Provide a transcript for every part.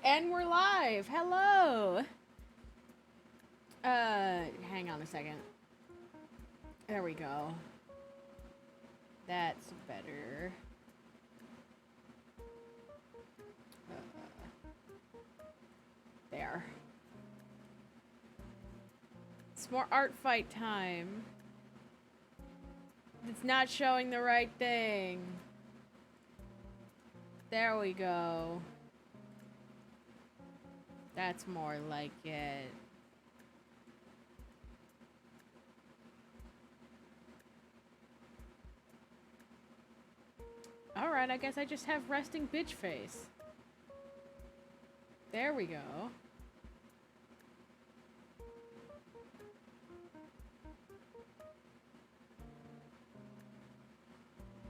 And we're live. Hello. Hang on a second. There we go. That's better. There. It's more Artfigth time. It's not showing the right thing. There we go. That's more like it. Alright, I guess I just have resting bitch face. There we go.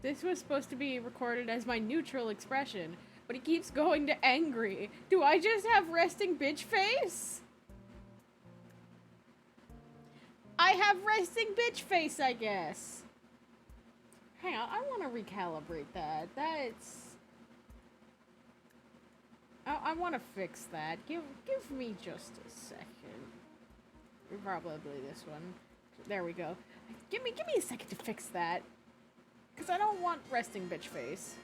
This was supposed to be recorded as my neutral expression, but it keeps going to angry. Do I just have resting bitch face? I have resting bitch face, I guess. Hang on, I want to recalibrate that. That's... I want to fix that. Give me just a second. Probably this one. There we go. Give me a second to fix that. Because I don't want resting bitch face.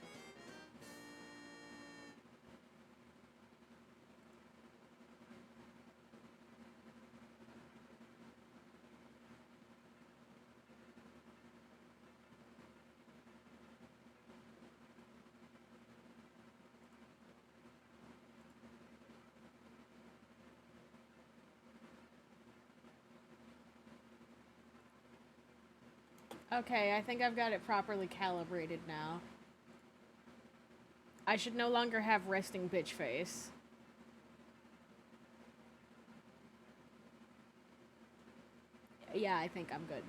Okay, I think I've got it properly calibrated now. I should no longer have resting bitch face. Yeah, I think I'm good.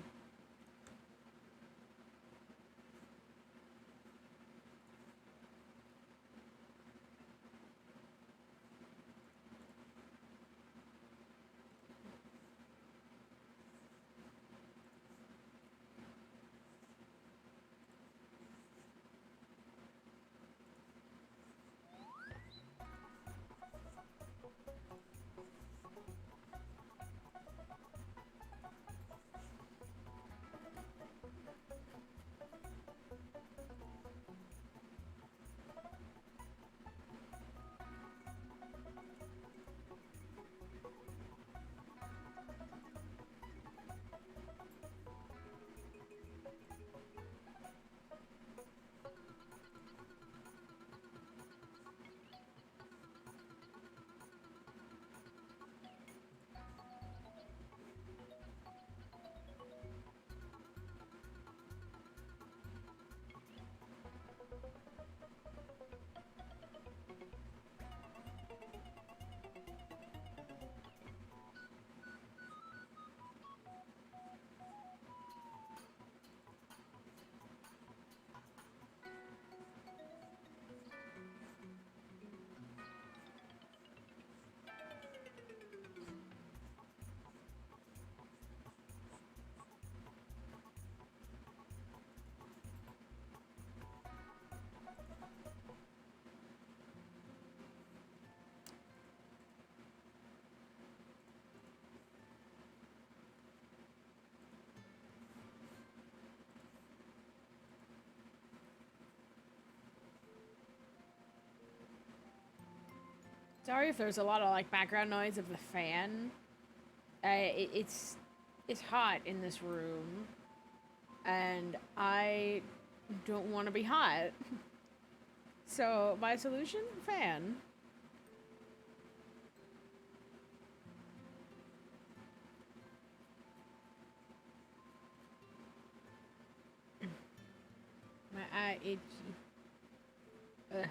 Sorry if there's a lot of like background noise of the fan. It's hot in this room, and I don't want to be hot. So my solution, fan. My eye itchy. Ugh.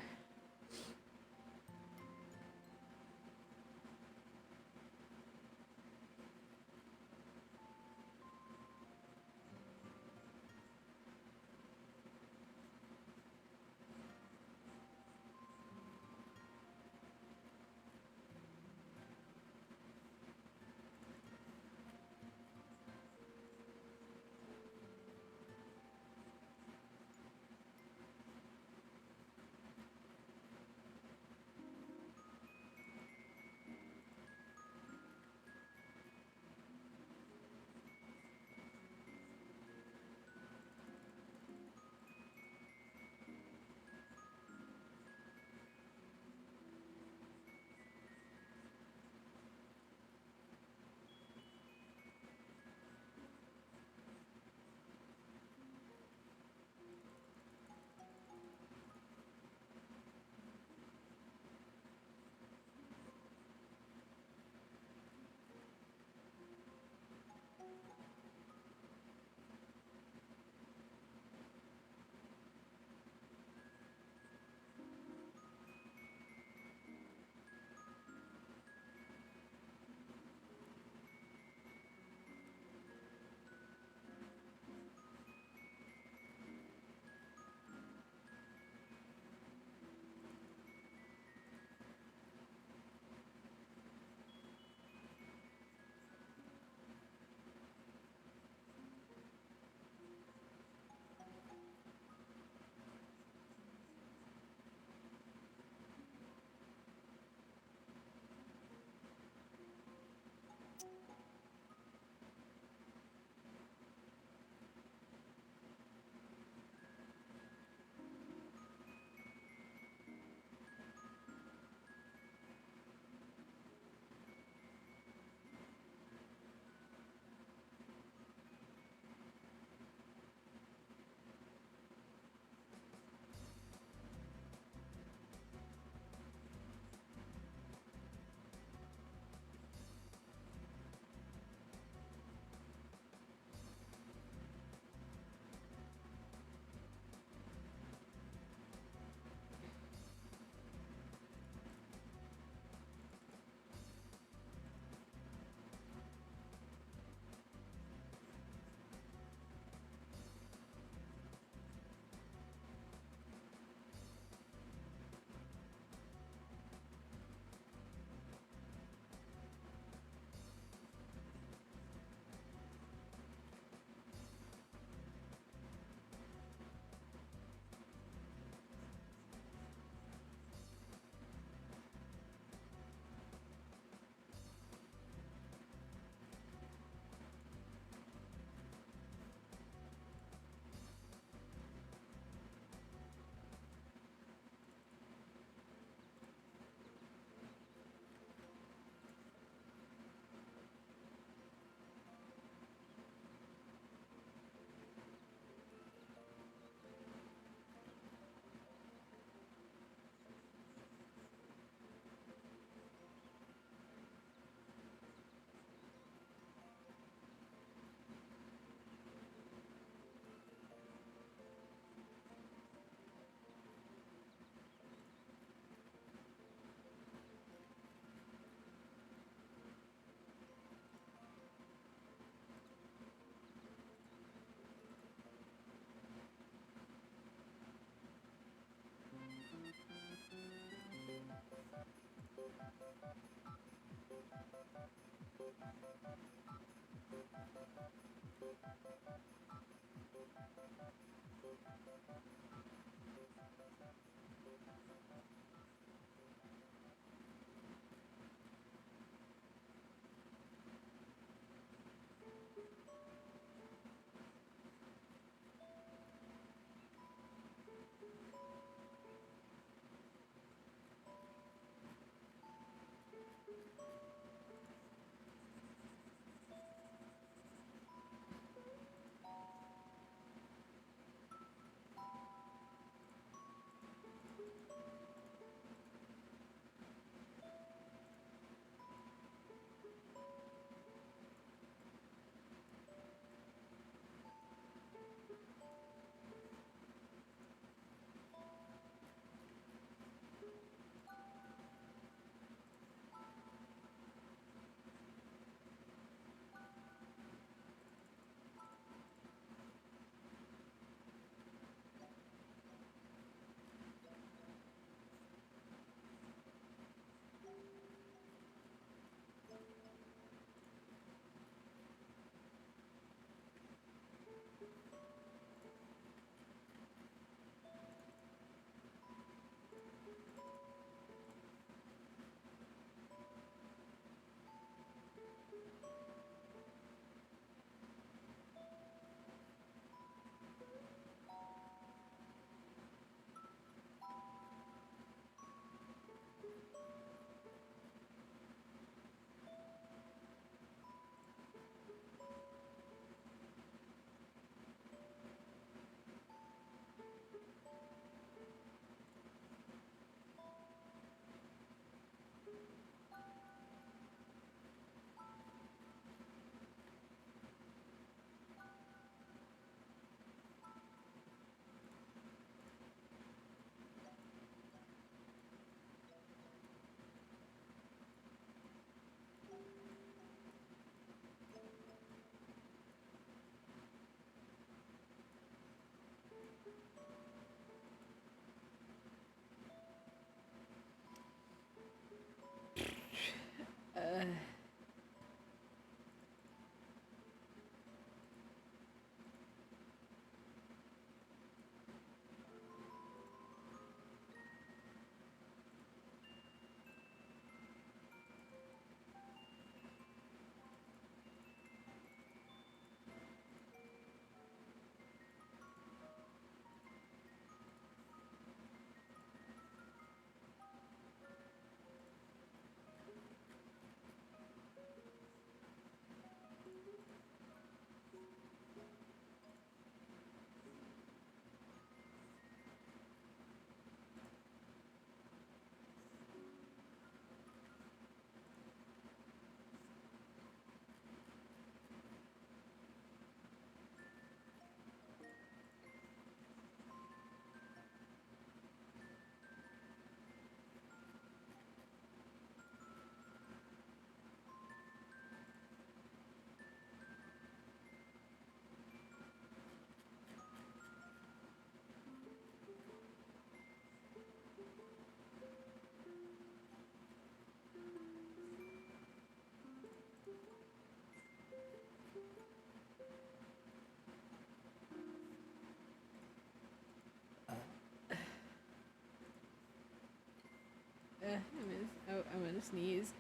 sneeze.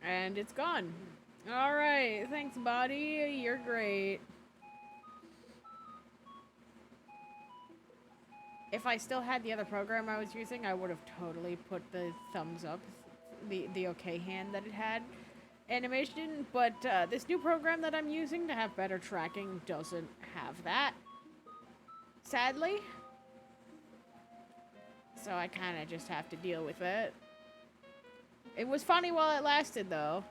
And it's gone. Alright, thanks, body. You're great. If I still had the other program I was using, I would have totally put the thumbs up, the okay hand that it had animation, but this new program that I'm using to have better tracking doesn't have that, sadly. So I kind of just have to deal with it. It was funny while it lasted, though.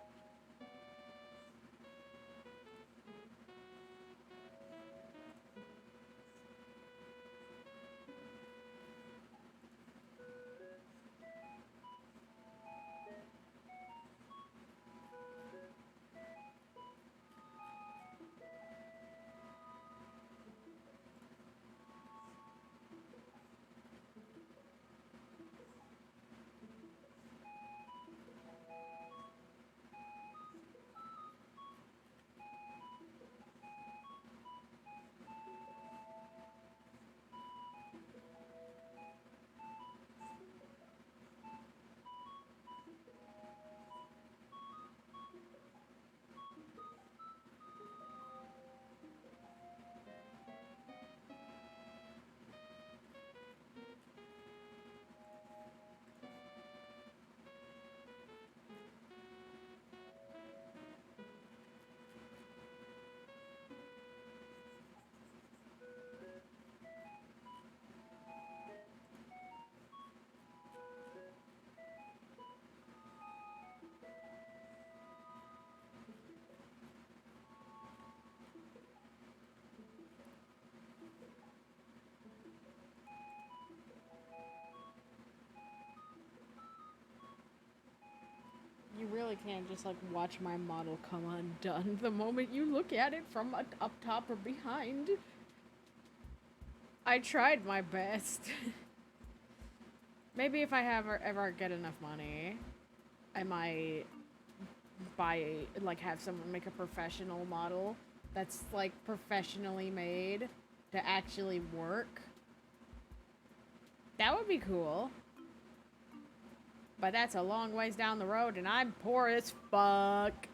You really can't just, like, watch my model come undone the moment you look at it from up top or behind. I tried my best. Maybe if I ever get enough money, I might have someone make a professional model that's, like, professionally made to actually work. That would be cool. But that's a long ways down the road, and I'm poor as fuck.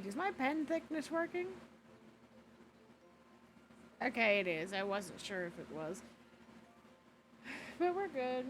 Wait, is my pen thickness working? Okay, it is. I wasn't sure if it was. But we're good.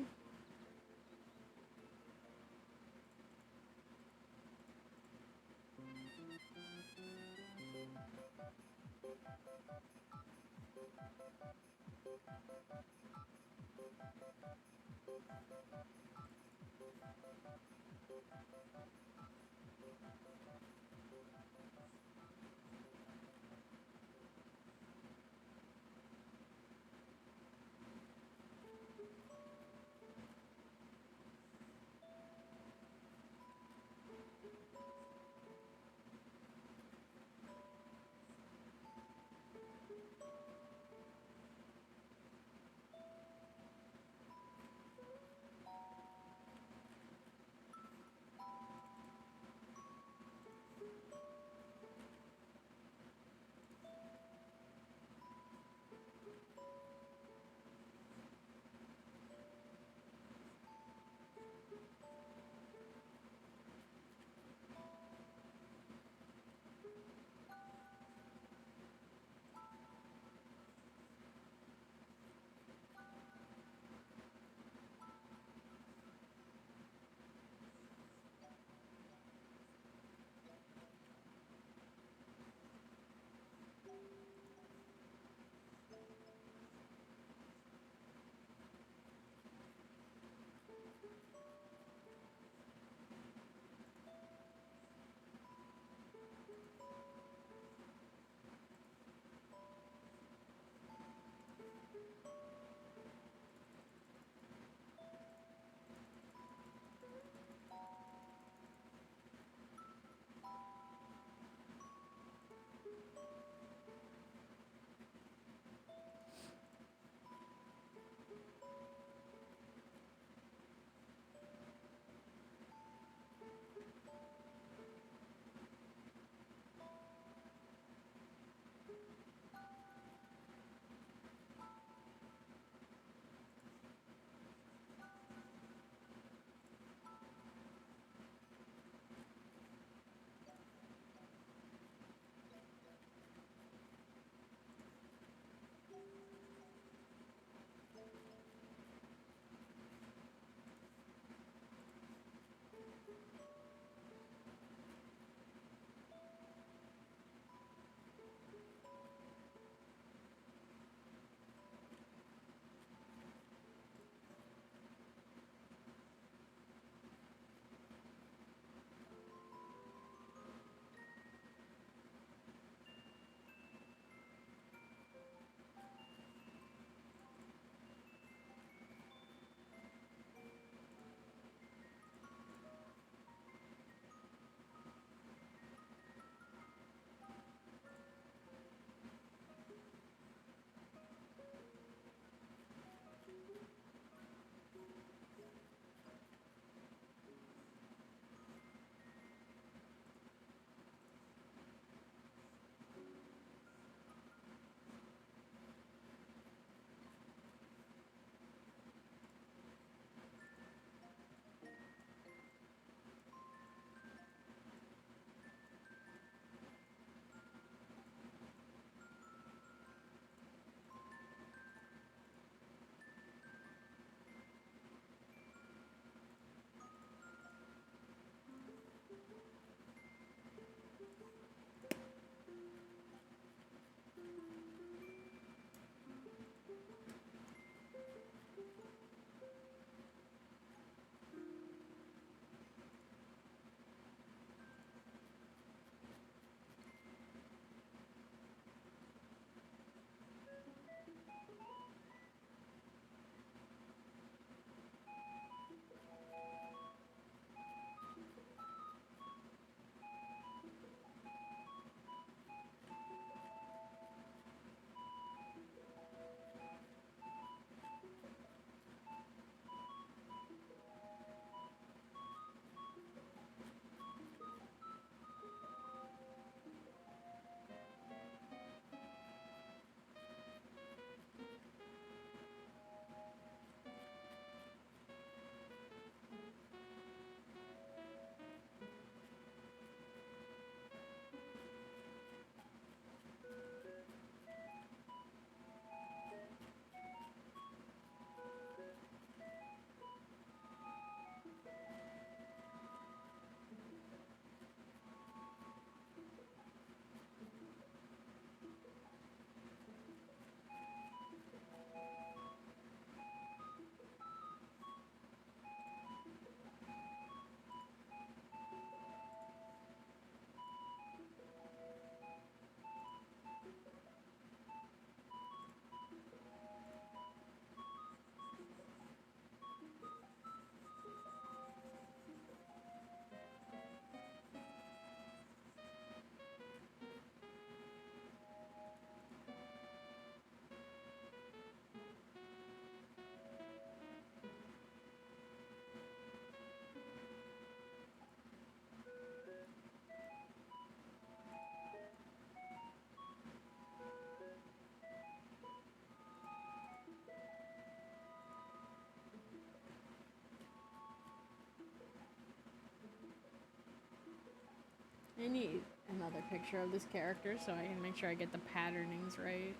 I need another picture of this character so I can make sure I get the patternings right.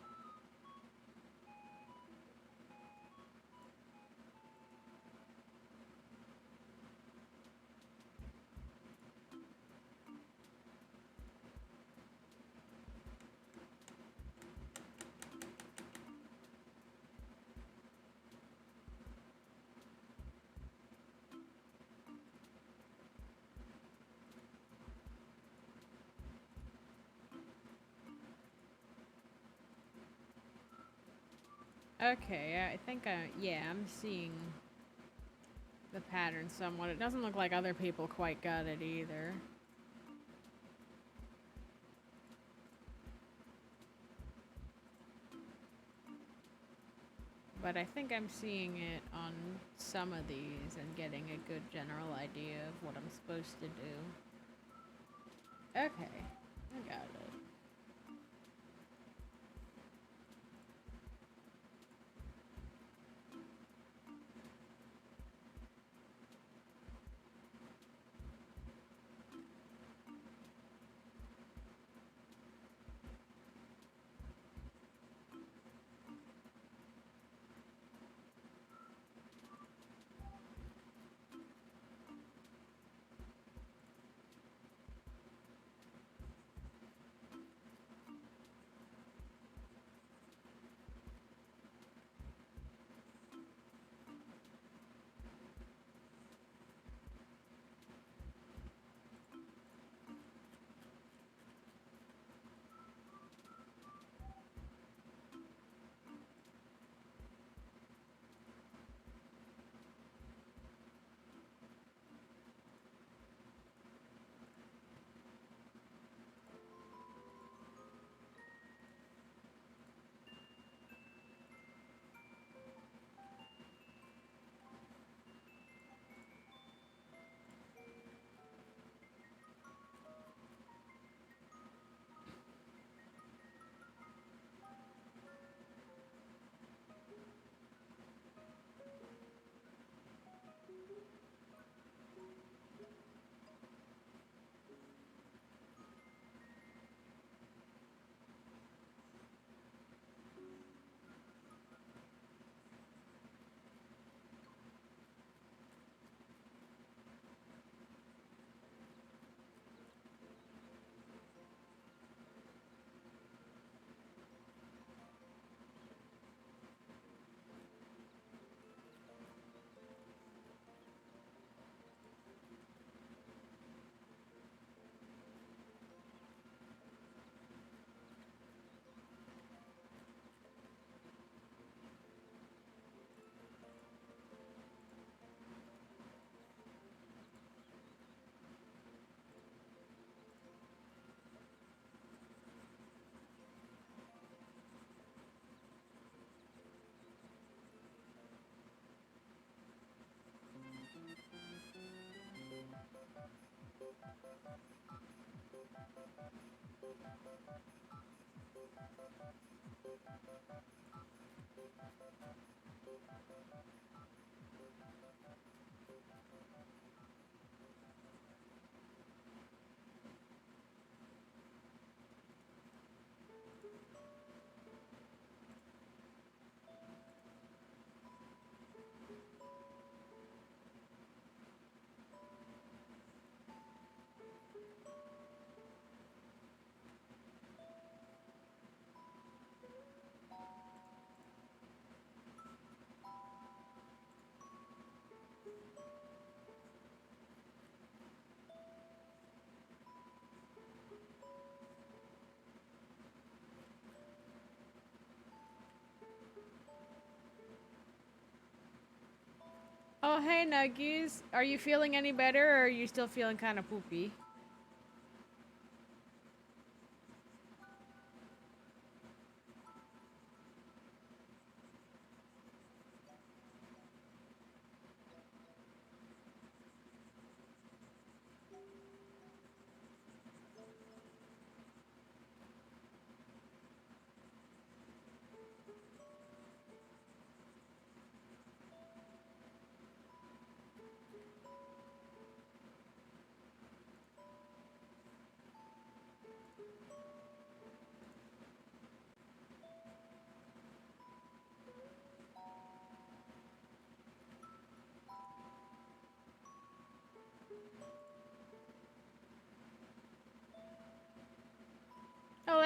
Okay, I think yeah, I'm seeing the pattern somewhat. It doesn't look like other people quite got it either. But I think I'm seeing it on some of these and getting a good general idea of what I'm supposed to do. Okay, I got it. Oh, hey, Nuggies. Are you feeling any better, or are you still feeling kind of poopy?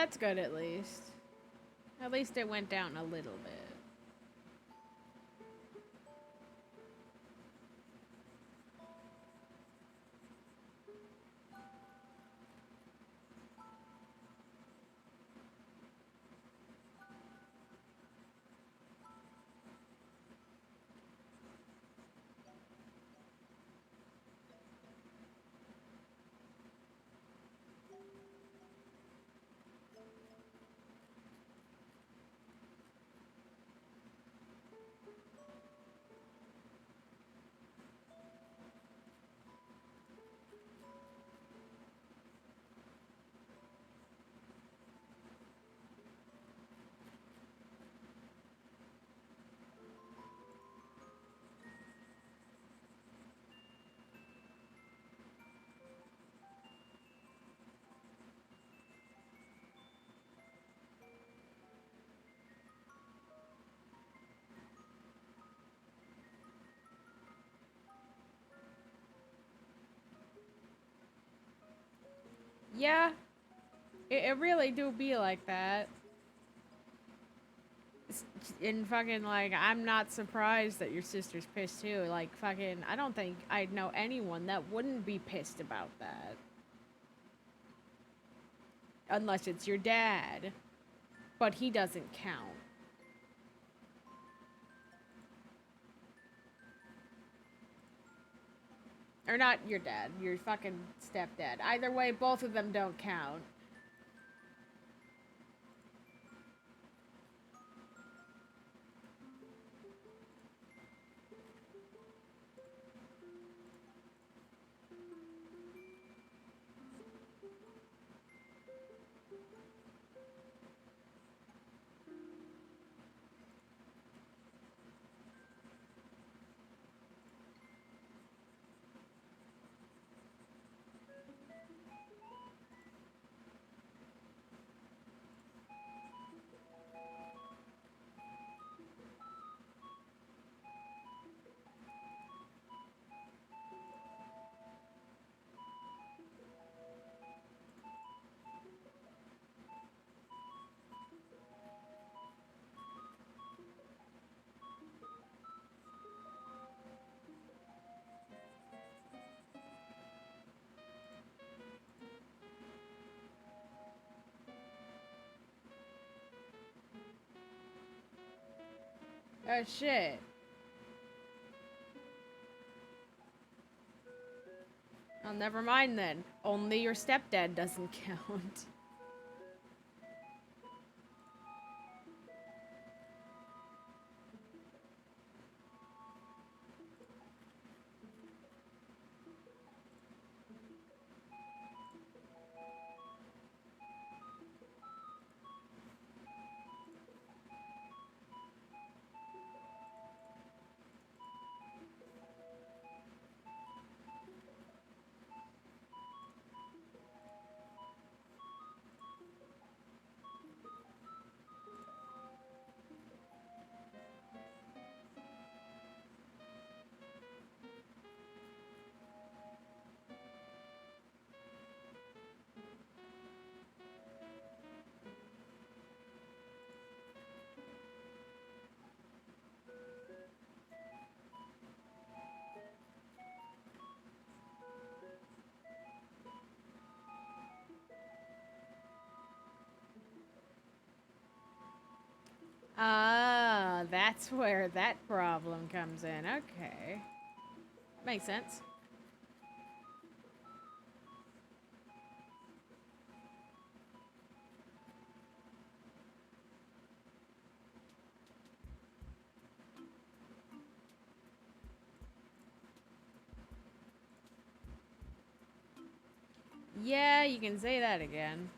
that's good at least. At least it went down a little bit. Yeah, it really do be like that. And fucking, like, I'm not surprised that your sister's pissed too. Like, fucking, I don't think I'd know anyone that wouldn't be pissed about that. Unless it's your dad. But he doesn't count. Or not your dad, your fucking stepdad. Either way, both of them don't count. Oh shit. Oh, never mind then. Only your stepdad doesn't count. Ah, that's where that problem comes in. Okay. Makes sense. Yeah, you can say that again.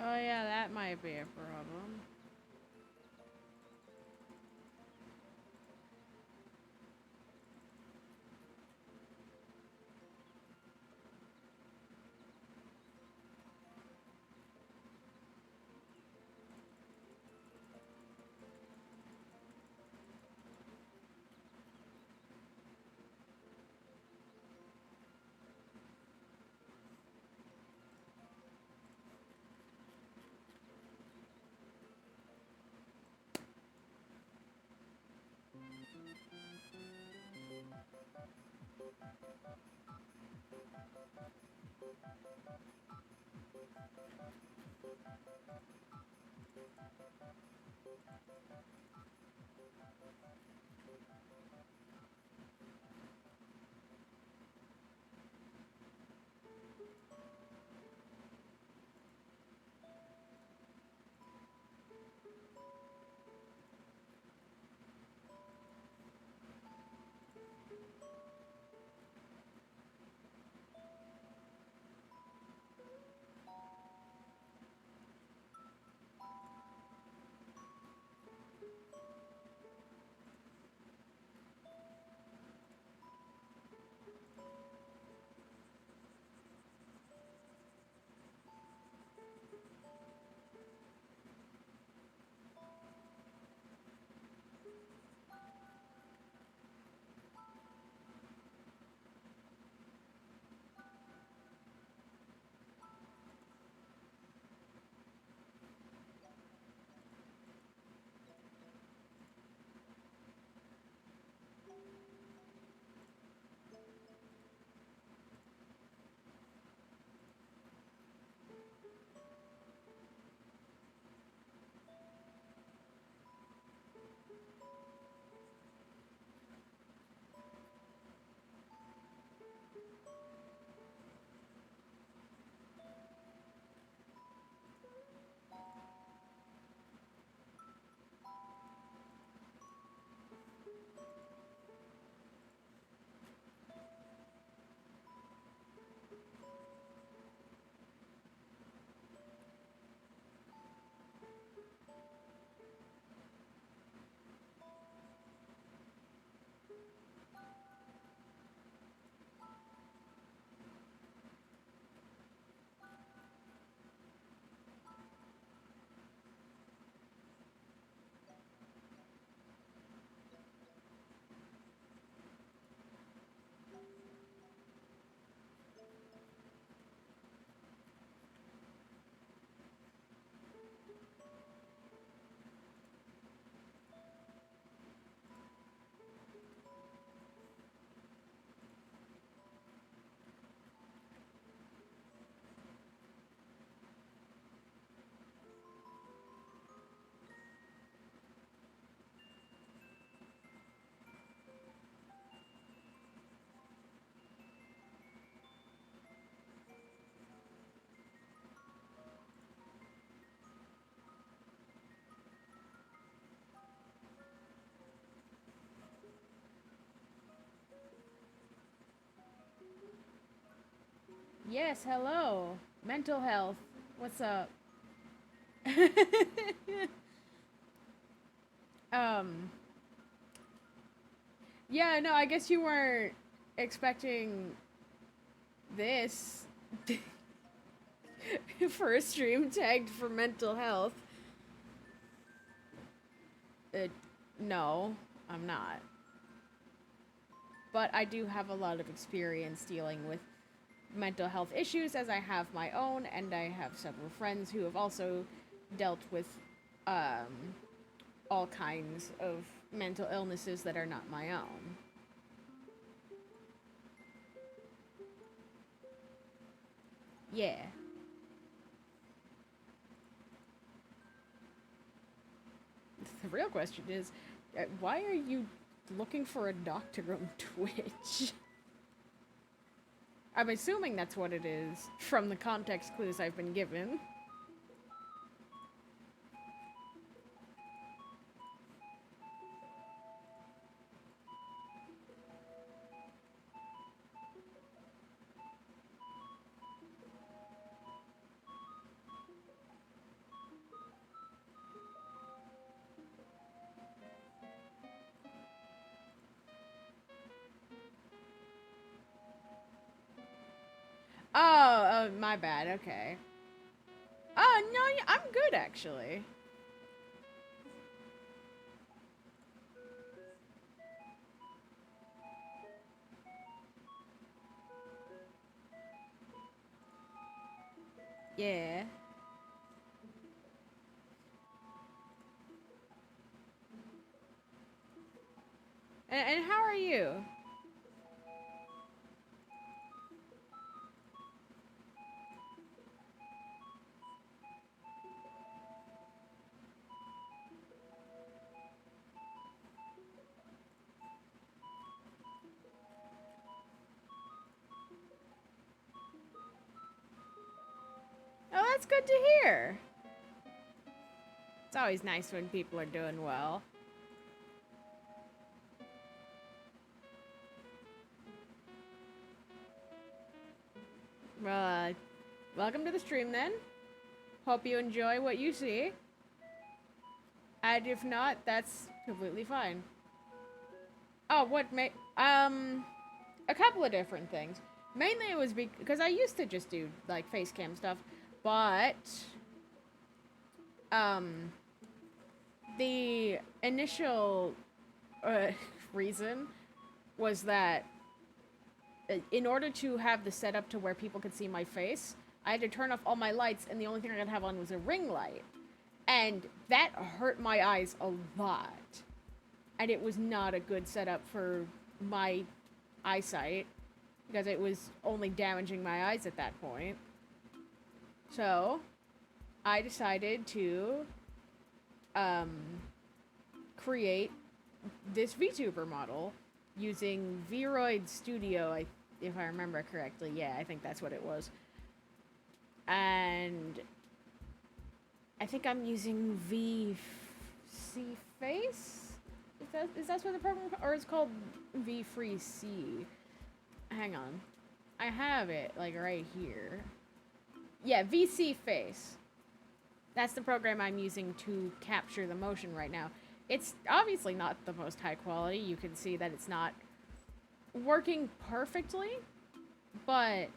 Oh yeah, that might be a problem. Yes, hello. Mental health. What's up? um, yeah, no, I guess you weren't expecting this for a stream tagged for mental health. Uh, no, I'm not. But I do have a lot of experience dealing with mental health issues as I have my own, and I have several friends who have also dealt with um, all kinds of mental illnesses that are not my own. Yeah. The real question is why are you looking for a doctor on Twitch? I'm assuming that's what it is from the context clues I've been given. Oh, my bad. Okay. Oh, no, I'm good, actually. Yeah. And how are you? Oh, that's good to hear. It's always nice when people are doing well. Well, welcome to the stream then. Hope you enjoy what you see. And if not, that's completely fine. Oh, what may a couple of different things. Mainly it was because I used to just do like face cam stuff, but um the initial uh, reason was that in order to have the setup to where people could see my face, I had to turn off all my lights, and the only thing I could have on was a ring light. And that hurt my eyes a lot. And it was not a good setup for my eyesight, because it was only damaging my eyes at that point. So, I decided to create this VTuber model using Vroid Studio, if I remember correctly. Yeah, I think that's what it was. And I think I'm using VC Face? Is that what the program, or it's called VFreeC? Hang on. I have it, like, right here. Yeah, VC Face. That's the program I'm using to capture the motion right now. It's obviously not the most high quality. You can see that it's not working perfectly, but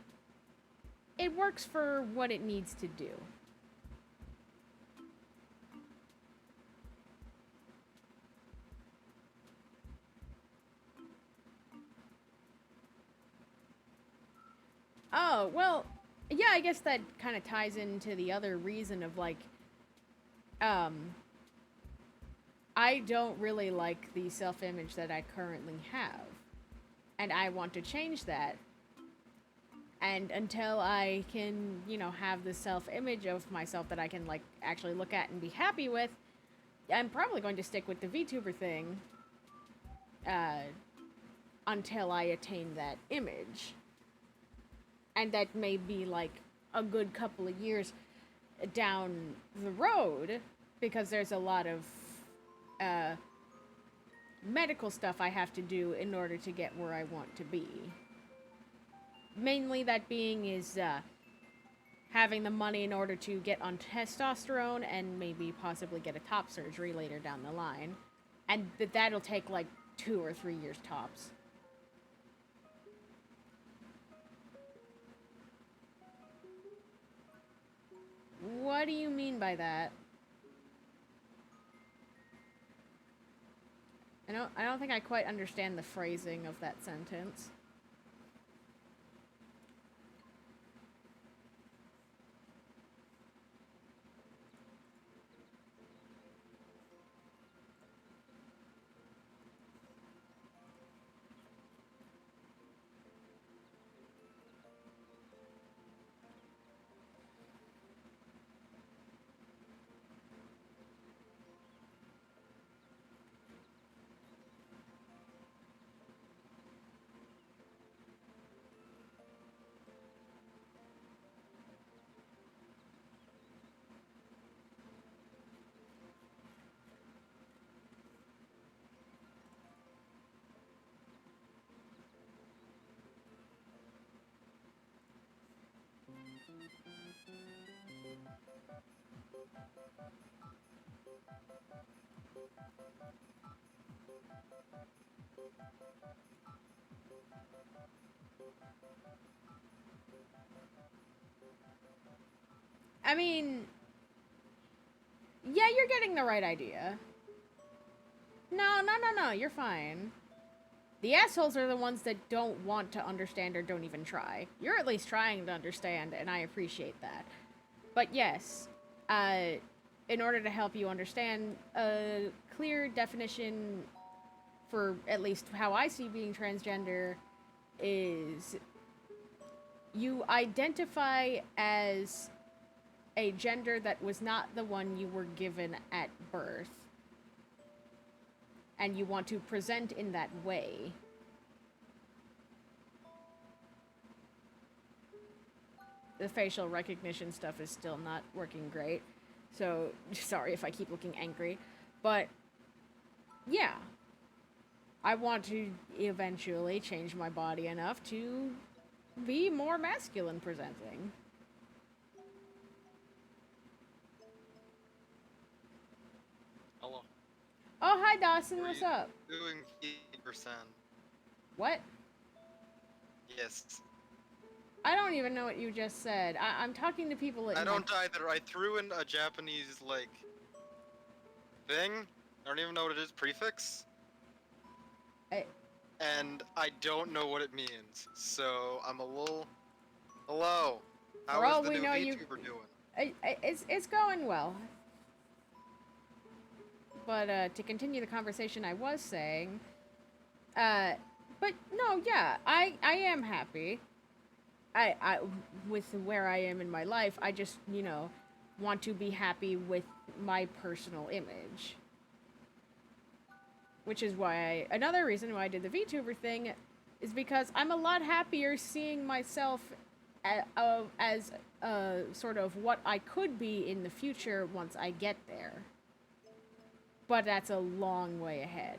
it works for what it needs to do. Oh, well, yeah, I guess that kind of ties into the other reason of, like, I don't really like the self-image that I currently have. And I want to change that. And until I can, have the self-image of myself that I can, like, actually look at and be happy with, I'm probably going to stick with the VTuber thing until I attain that image. And that may be, like, a good couple of years down the road, because there's a lot of medical stuff I have to do in order to get where I want to be. Mainly that being is having the money in order to get on testosterone and maybe possibly get a top surgery later down the line. And that'll take like 2 or 3 years tops. What do you mean by that? I don't think I quite understand the phrasing of that sentence. I mean, yeah, you're getting the right idea. No, no, no, no, you're fine. The assholes are the ones that don't want to understand or don't even try. You're at least trying to understand, and I appreciate that. But yes, uh, in order to help you understand a clear definition for at least how I see being transgender is you identify as a gender that was not the one you were given at birth, and you want to present in that way. The facial recognition stuff is still not working great, so sorry if I keep looking angry. But yeah, I want to eventually change my body enough to be more masculine presenting. Hello. Oh, hi Dawson, What are what's you up? doing 80%? What? Yes. I don't even know what you just said. I'm talking to people I in my. don't either. I threw in a Japanese, like, thing. I don't even know what it is. Prefix? I, And I don't know what it means. So I'm a little. Hello. for How is all the we new know, you. VTuber doing? It's going well. But to continue the conversation, I was saying, uh, but no, yeah, I am happy. I with where I am in my life. I just want to be happy with my personal image, which is why another reason why I did the VTuber thing is because I'm a lot happier seeing myself as sort of what I could be in the future once I get there. But that's a long way ahead.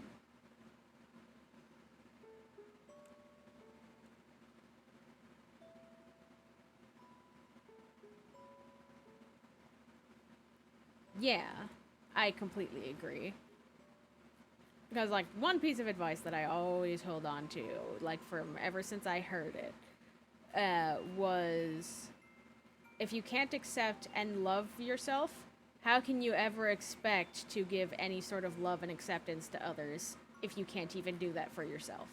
Yeah, I completely agree. Because, like, one piece of advice that I always hold on to, like, from ever since I heard it, was if you can't accept and love yourself, how can you ever expect to give any sort of love and acceptance to others if you can't even do that for yourself?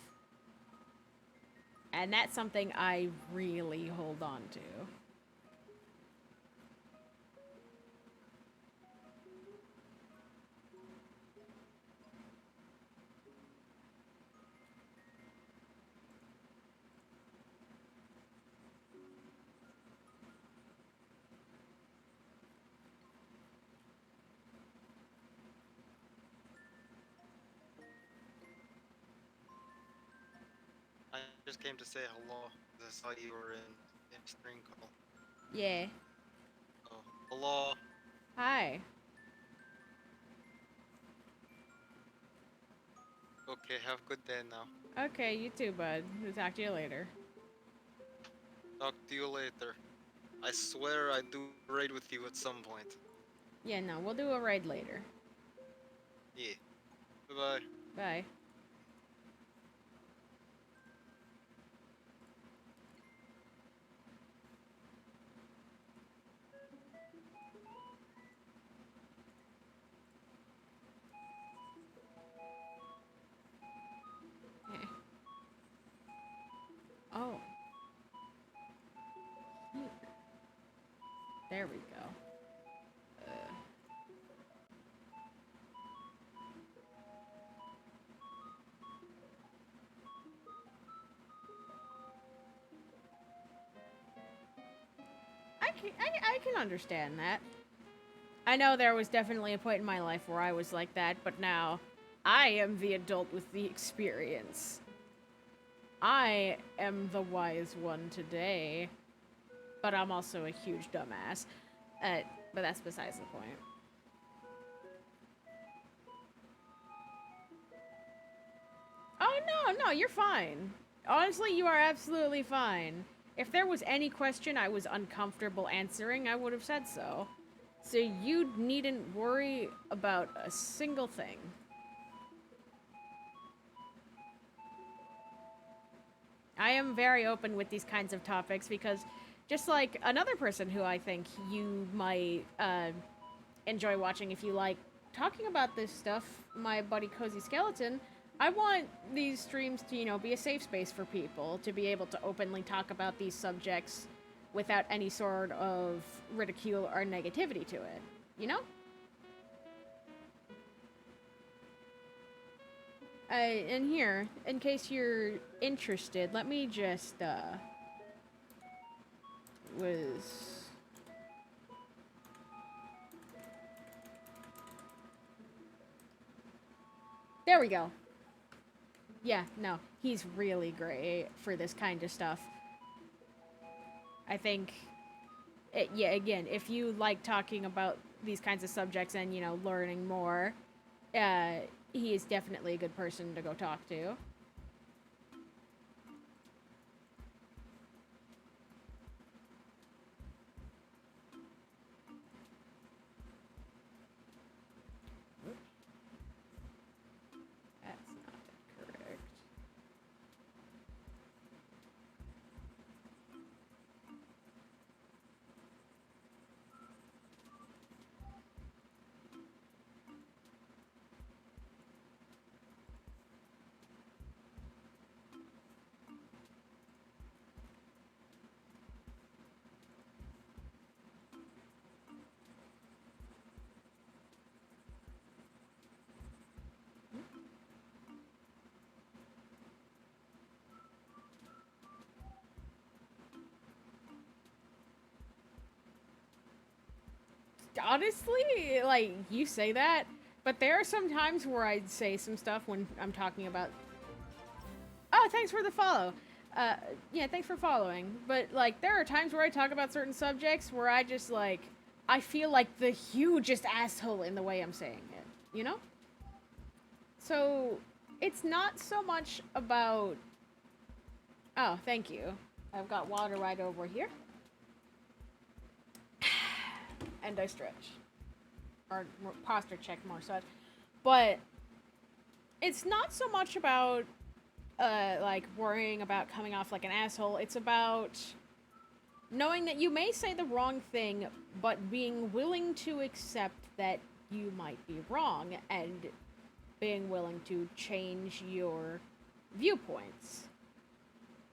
And that's something I really hold on to. I just came to say hello. I saw you were in stream call. Yeah. Oh, hello. Hi. Okay, have a good day now. Okay, you too, bud. We'll talk to you later. Talk to you later. I swear I'd do a raid with you at some point. Yeah, no, we'll do a raid later. Yeah. Bye bye. Bye. Eh. Oh. Here. There we go. I can understand that. I know there was definitely a point in my life where I was like that, but now I am the adult with the experience. I am the wise one today, but I'm also a huge dumbass. Uh, but that's besides the point. Oh, no, no, you're fine. Honestly, you are absolutely fine. If there was any question I was uncomfortable answering, I would have said so. So you needn't worry about a single thing. I am very open with these kinds of topics because Just like another person who I think you might enjoy watching if you like talking about this stuff, my buddy Cozy Skeleton. I want these streams to, be a safe space for people to be able to openly talk about these subjects without any sort of ridicule or negativity to it. You know? And here, in case you're interested, let me just, was... There we go. Yeah, no, he's really great for this kind of stuff. I think, yeah, again, if you like talking about these kinds of subjects and, learning more, he is definitely a good person to go talk to. That's not correct. Honestly, like, you say that, but there are some times where I'd say some stuff when I'm talking about... Oh, thanks for the follow. Yeah, thanks for following. But, like, there are times where I talk about certain subjects where I just, like, I feel like the hugest asshole in the way I'm saying it, you know? So, it's not so much about... Oh, thank you. I've got water right over here. And I stretch. Or posture check more so. But it's not so much about like worrying about coming off like an asshole. It's about knowing that you may say the wrong thing, but being willing to accept that you might be wrong and being willing to change your viewpoints.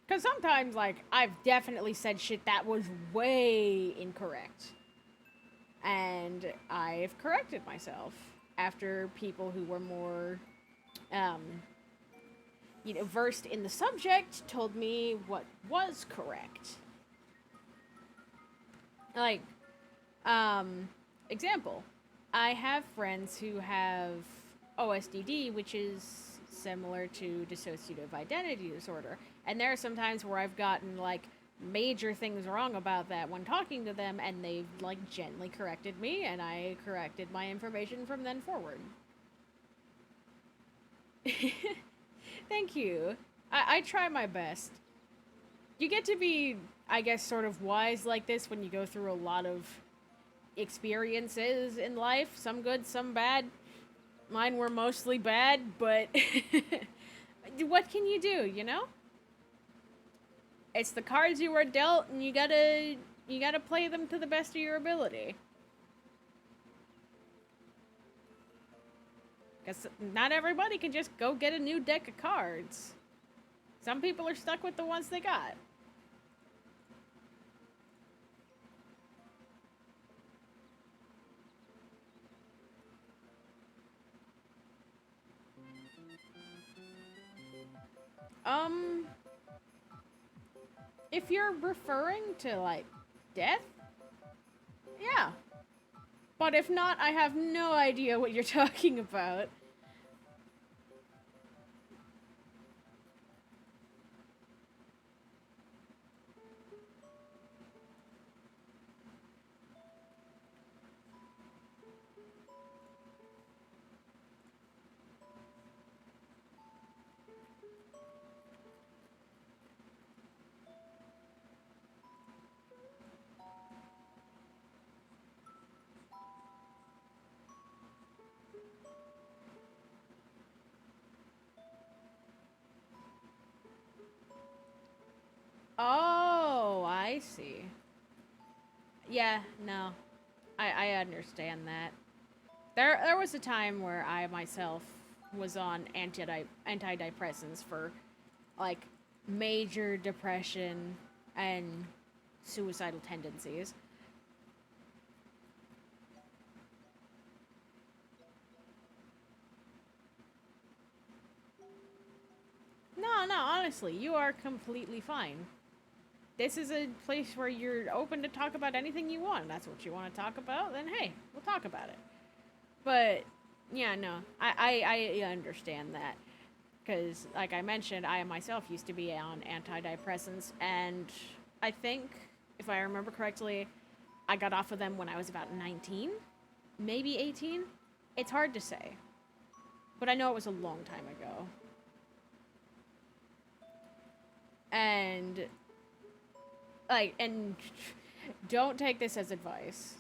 Because sometimes, like, I've definitely said shit that was way incorrect. And I've corrected myself after people who were more, versed in the subject told me what was correct. Like, example, I have friends who have OSDD, which is similar to dissociative identity disorder. And there are some times where I've gotten, like, major things wrong about that when talking to them, and they've, like, gently corrected me, and I corrected my information from then forward. Thank you. I try my best. You get to be, I guess, sort of wise like this when you go through a lot of experiences in life. Some good, some bad. Mine were mostly bad, but what can you do, you know? It's the cards you were dealt, and you gotta play them to the best of your ability. Because not everybody can just go get a new deck of cards. Some people are stuck with the ones they got. If you're referring to, like, death, yeah. But if not, I have no idea what you're talking about. Oh, I see. Yeah, no. I understand that. There was a time where I myself was on antidepressants for like major depression and suicidal tendencies. No, no, honestly, you are completely fine. This is a place where you're open to talk about anything you want. That's what you want to talk about, then hey, we'll talk about it. But yeah, no, I understand that because, like I mentioned, I myself used to be on antidepressants, and I think, if I remember correctly, I got off of them when I was about 19, maybe 18. It's hard to say, but I know it was a long time ago. And and don't take this as advice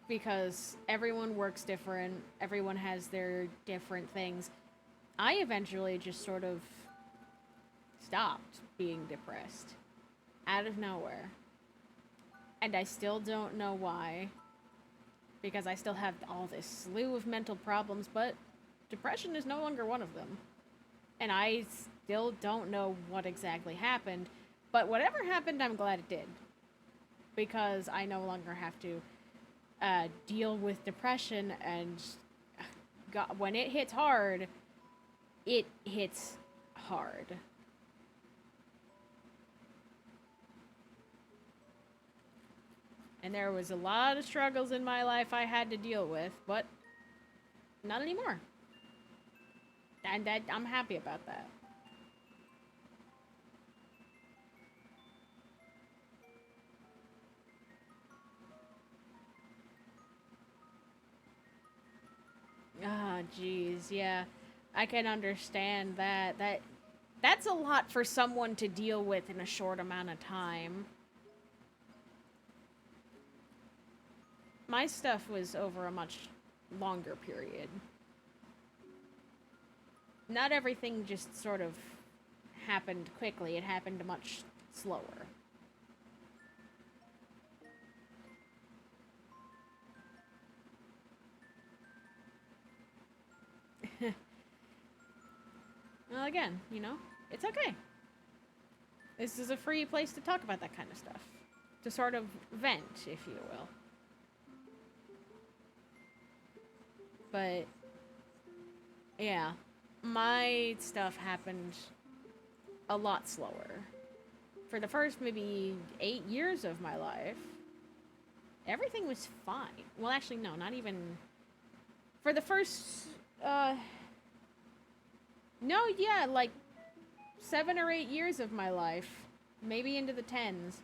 because everyone works different, everyone has their different things. I eventually just sort of stopped being depressed out of nowhere. And I still don't know why because I still have all this slew of mental problems, but depression is no longer one of them. And I still don't know what exactly happened, but whatever happened, I'm glad it did because I no longer have to deal with depression. And God, when it hits hard, it hits hard. And there was a lot of struggles in my life I had to deal with, but not anymore. And that I'm happy about that. Ah, oh, jeez, yeah. I can understand that. That's a lot for someone to deal with in a short amount of time. My stuff was over a much longer period. Not everything just sort of happened quickly. It happened much slower. Well, again, it's okay. This is a free place to talk about that kind of stuff. To sort of vent, if you will. But, yeah. My stuff happened a lot slower. For the first maybe 8 years of my life, everything was fine. Well, actually, no, not even. For the first, no, yeah, like 7 or 8 years of my life, maybe into the tens,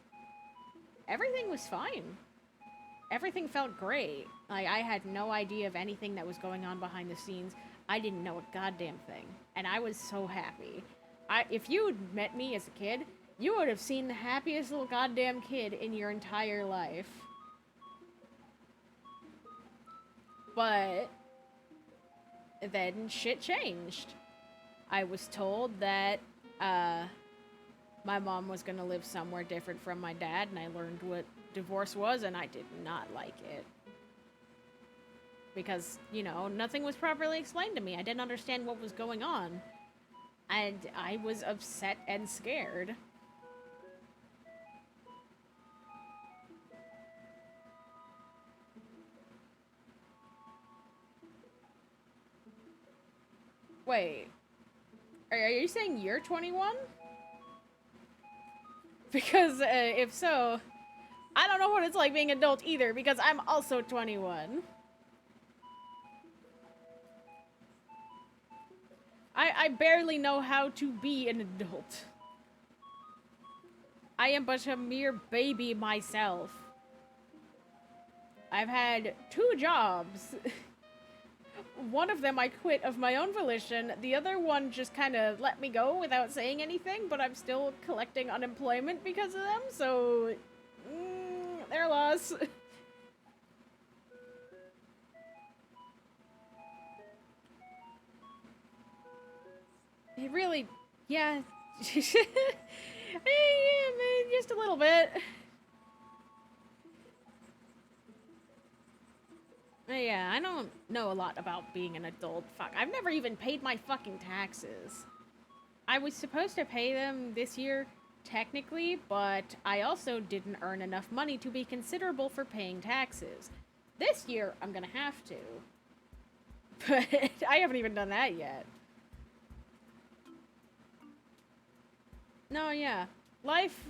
everything was fine. Everything felt great. Like, I had no idea of anything that was going on behind the scenes. I didn't know a goddamn thing. And I was so happy. If you had met me as a kid, you would have seen the happiest little goddamn kid in your entire life. But then shit changed. I was told that my mom was going to live somewhere different from my dad, and I learned what divorce was, and I did not like it. Because, nothing was properly explained to me. I didn't understand what was going on. And I was upset and scared. Wait. Are you saying you're 21? Because if so, I don't know what it's like being an adult either, because I'm also 21. I barely know how to be an adult. I am but a mere baby myself. I've had 2 jobs. One of them I quit of my own volition. The other one just kind of let me go without saying anything, but I'm still collecting unemployment because of them, so their loss. It really, yeah. Yeah, just a little bit. Yeah, I don't know a lot about being an adult. Fuck, I've never even paid my fucking taxes. I was supposed to pay them this year, technically, but I also didn't earn enough money to be considerable for paying taxes. This year, I'm gonna have to. But I haven't even done that yet. No, yeah. Life,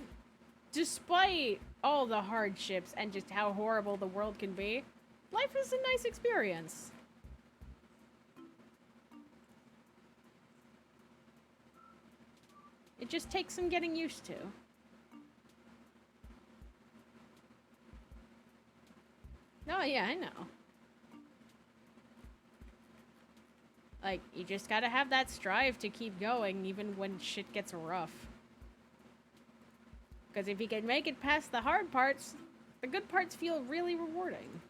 despite all the hardships and just how horrible the world can be, life is a nice experience. It just takes some getting used to. No, yeah, I know. Like, you just gotta have that strive to keep going even when shit gets rough. Because if you can make it past the hard parts, the good parts feel really rewarding.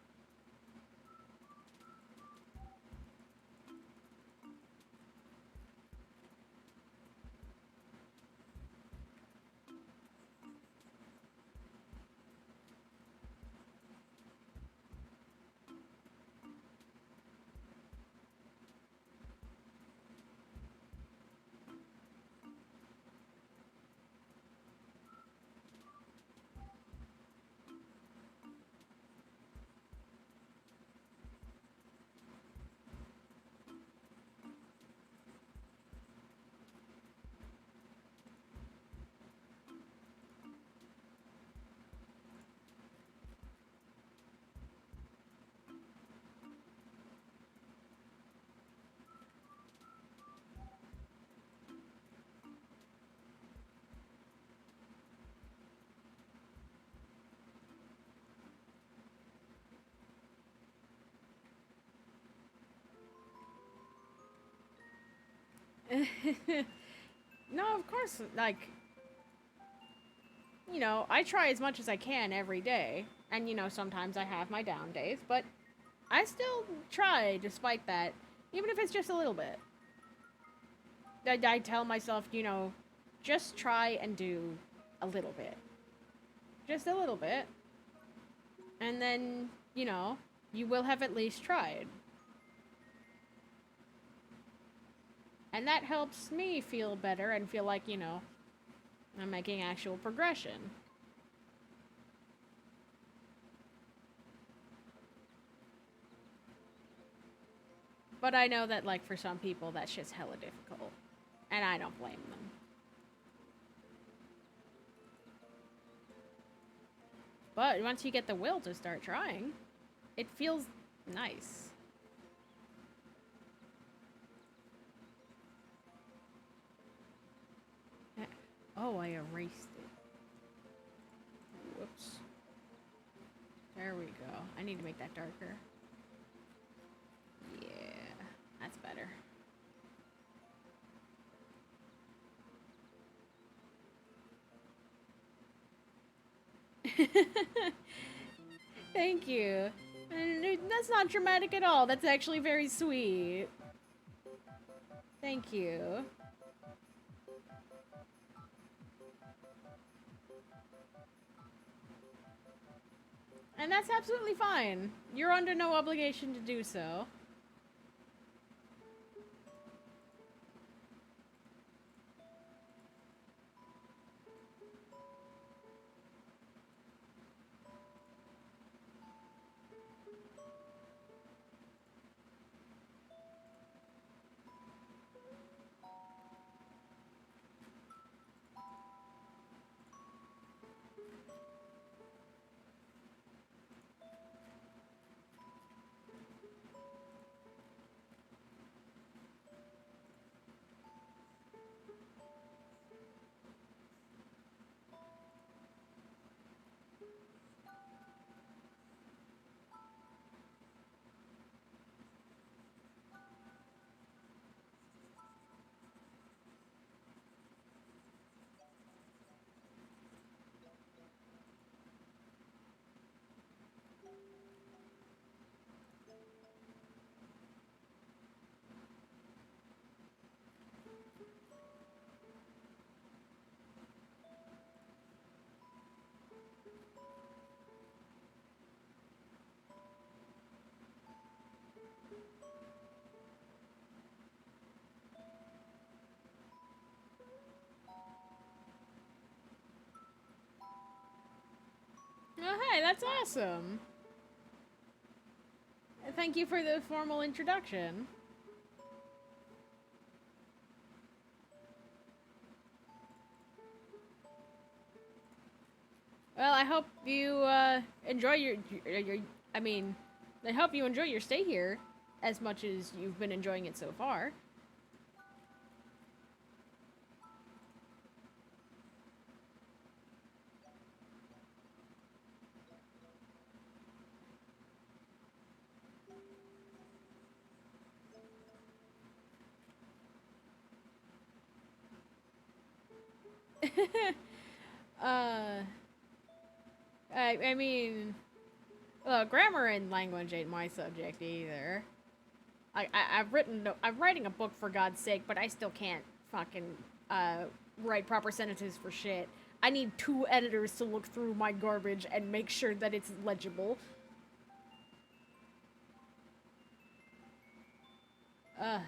No, of course, like, you know, I try as much as I can every day. And, you know, sometimes I have my down days, but I still try despite that, even if it's just a little bit. I tell myself, you know, just try and do a little bit. Just a little bit. And then, you know, you will have at least tried. And that helps me feel better and feel like, you know, I'm making actual progression. But I know that, like, for some people, that shit's hella difficult. And I don't blame them. But once you get the will to start trying, it feels nice. Oh, I erased it. Whoops. There we go. I need to make that darker. Yeah, that's better. Thank you. That's not dramatic at all. That's actually very sweet. Thank you. And that's absolutely fine. You're under no obligation to do so. Oh, hey, that's awesome. Thank you for the formal introduction. Well, I hope you enjoy your. I mean, I hope you enjoy your stay here as much as you've been enjoying it so far. uh, I mean, well, grammar and language ain't my subject either. I'm writing a book for God's sake, but I still can't fucking uh, write proper sentences for shit. I need two editors to look through my garbage and make sure that it's legible. The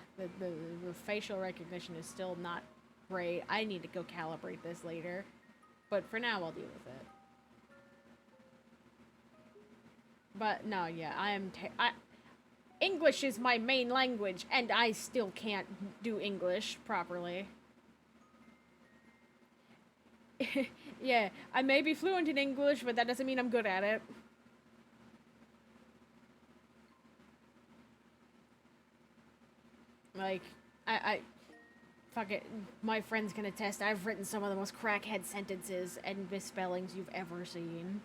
facial recognition is still not great. I need to go calibrate this later. But for now, I'll deal with it. But no, yeah, English is my main language, and I still can't do English properly. Yeah, I may be fluent in English, but that doesn't mean I'm good at it. Like, I fuck it. My friends can attest. I've written some of the most crackhead sentences and misspellings you've ever seen.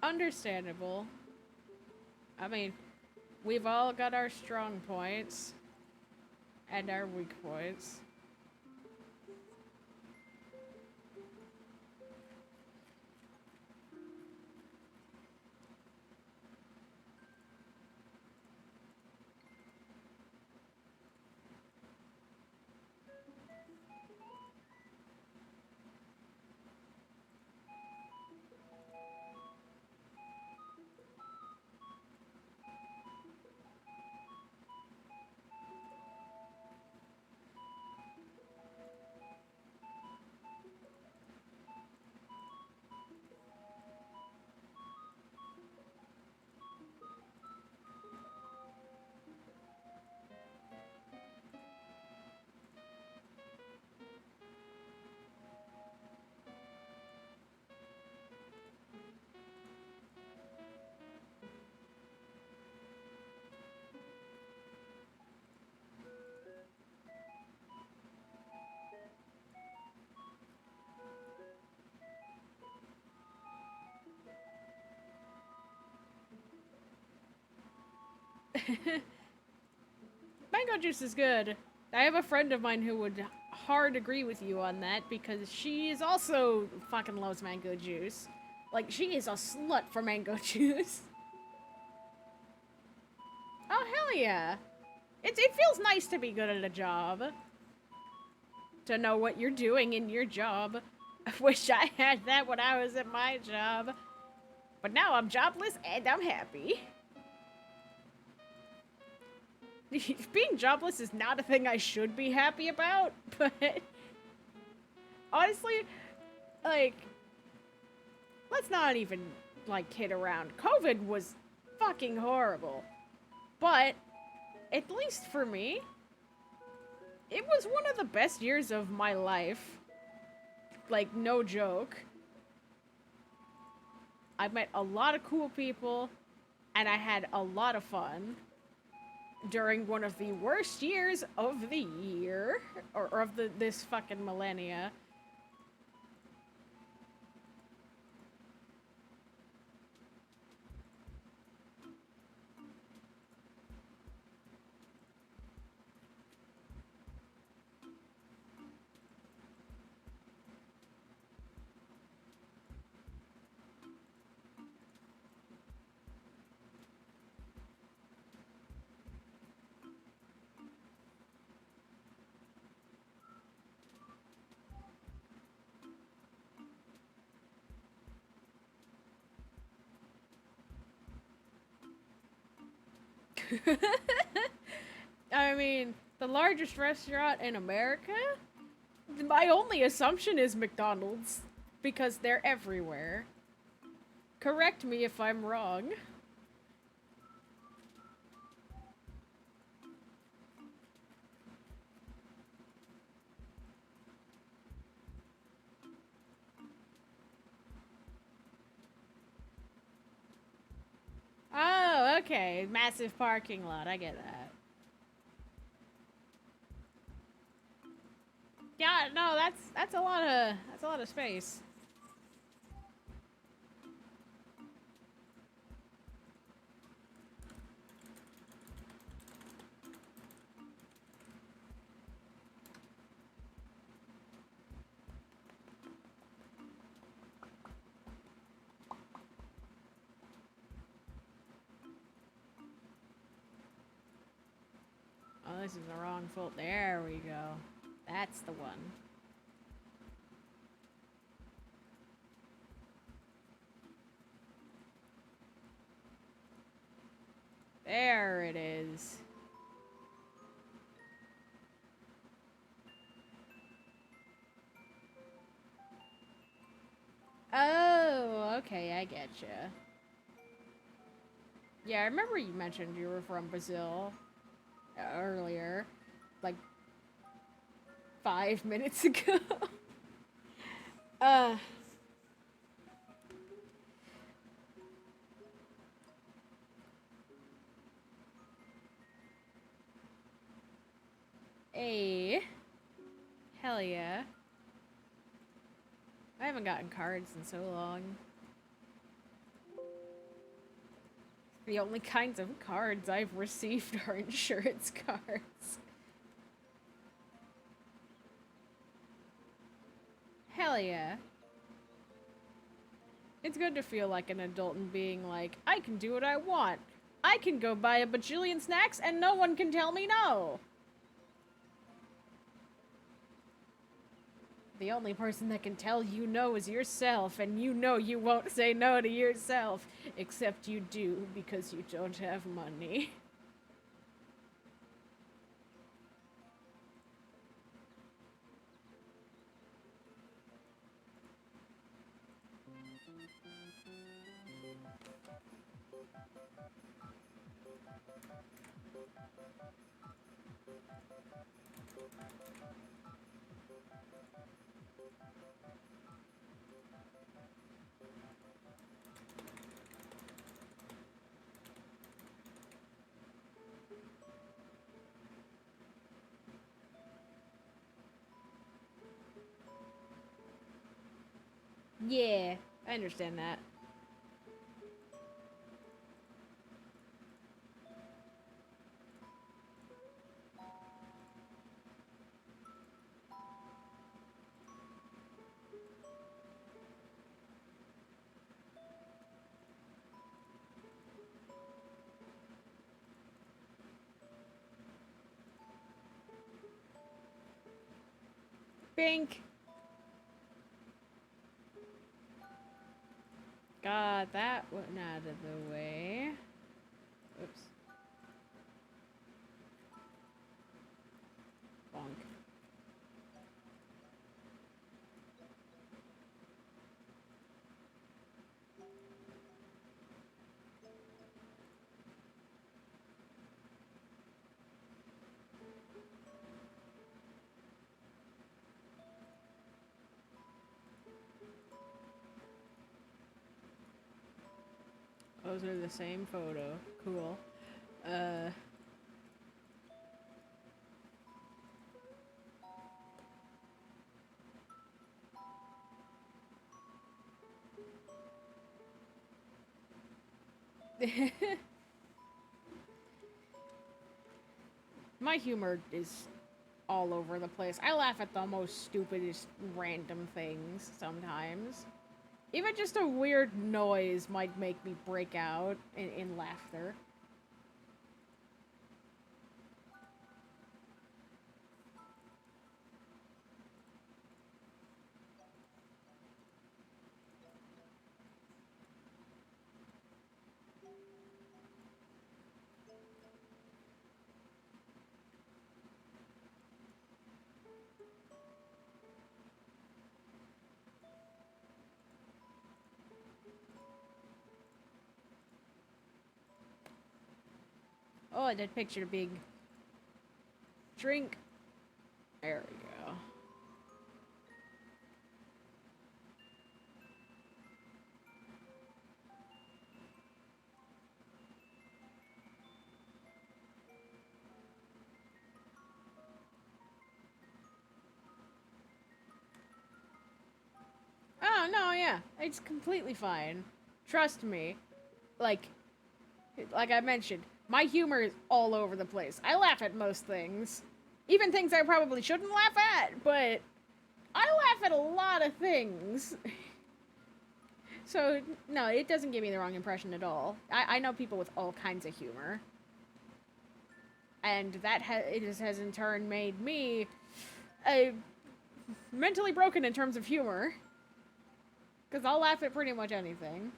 Understandable. I mean, we've all got our strong points and our weak points. Mango juice is good. I have a friend of mine who would hard agree with you on that because she is also fucking loves mango juice. Like, she is a slut for mango juice. Oh, hell yeah. It feels nice to be good at a job. To know what you're doing in your job. I wish I had that when I was at my job. But now I'm jobless and I'm happy. Being jobless is not a thing I should be happy about, but honestly, like, let's not even, like, kid around. COVID was fucking horrible. But, at least for me, it was one of the best years of my life. Like, no joke. I met a lot of cool people, and I had a lot of fun during one of the worst years of the year, or of this fucking millennia. I mean, The largest restaurant in America? My only assumption is McDonald's, because they're everywhere. Correct me if I'm wrong. Oh, okay. Massive parking lot. I get that. Yeah, no, that's a lot of space. Oh, this is the wrong fold. There we go. That's the one. There it is. Oh, okay, I getcha. Yeah, I remember you mentioned you were from Brazil earlier, like 5 minutes ago. uh, hey, hell yeah. I haven't gotten cards in so long. The only kinds of cards I've received are insurance cards. Hell yeah. It's good to feel like an adult and being like, I can do what I want. I can go buy a bajillion snacks and no one can tell me no. The only person that can tell you no is yourself, and you know you won't say no to yourself, except you do because you don't have money. Yeah, I understand that. Bink! Got that one out of the way. Oops. Bonk. Those are the same photo. Cool. Uh... My humor is all over the place. I laugh at the most stupidest random things sometimes. Even just a weird noise might make me break out in laughter. Oh, I did picture a big drink. There we go. Oh, no, yeah. It's completely fine. Trust me. Like, like I mentioned, my humor is all over the place. I laugh at most things. Even things I probably shouldn't laugh at, but I laugh at a lot of things. So, no, it doesn't give me the wrong impression at all. I know people with all kinds of humor. And that has in turn made me mentally broken in terms of humor. Because I'll laugh at pretty much anything.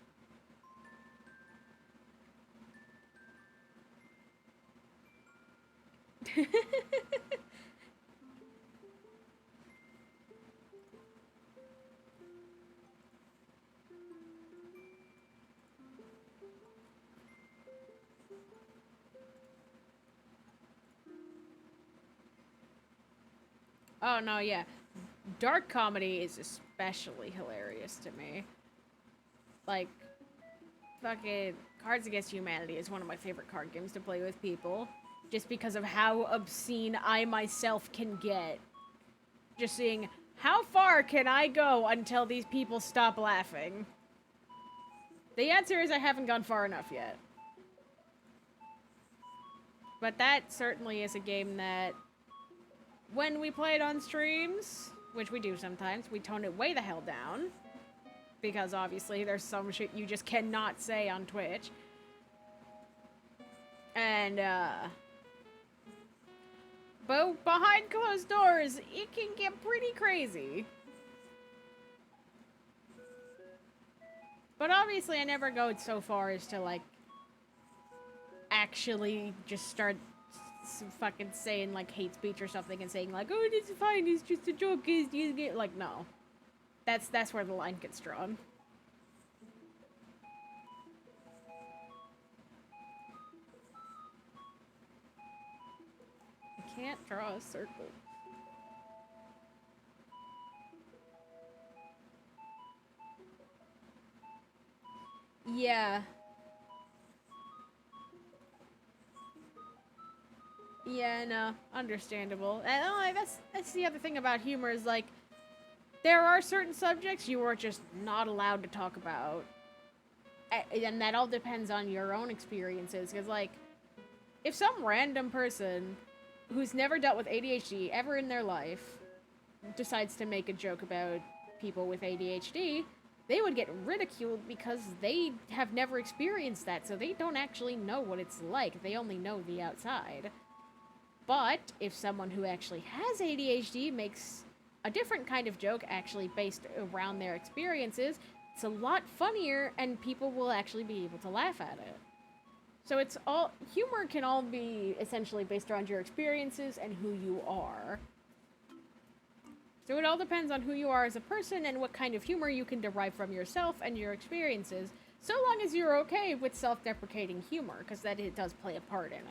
Oh, no, yeah. Dark comedy is especially hilarious to me. Like, fucking Cards Against Humanity is one of my favorite card games to play with people. Just because of how obscene I myself can get. Just seeing how far can I go until these people stop laughing? The answer is I haven't gone far enough yet. But that certainly is a game that, when we play it on streams, which we do sometimes, we tone it way the hell down. Because obviously there's some shit you just cannot say on Twitch. And, but behind closed doors, it can get pretty crazy. But obviously I never go so far as to, like, actually just start fucking saying, like, hate speech or something and saying, like, oh, it's fine, it's just a joke, it's like, no. That's where the line gets drawn. I can't draw a circle. Yeah. Yeah, no, understandable. And that's the other thing about humor is, like, there are certain subjects you are just not allowed to talk about. And that all depends on your own experiences. Because, like, if some random person who's never dealt with ADHD ever in their life decides to make a joke about people with ADHD, they would get ridiculed because they have never experienced that. So they don't actually know what it's like. They only know the outside. But if someone who actually has ADHD makes a different kind of joke actually based around their experiences, it's a lot funnier and people will actually be able to laugh at it. So it's all, humor can all be essentially based around your experiences and who you are. So it all depends on who you are as a person and what kind of humor you can derive from yourself and your experiences, so long as you're okay with self-deprecating humor, because that it does play a part in it.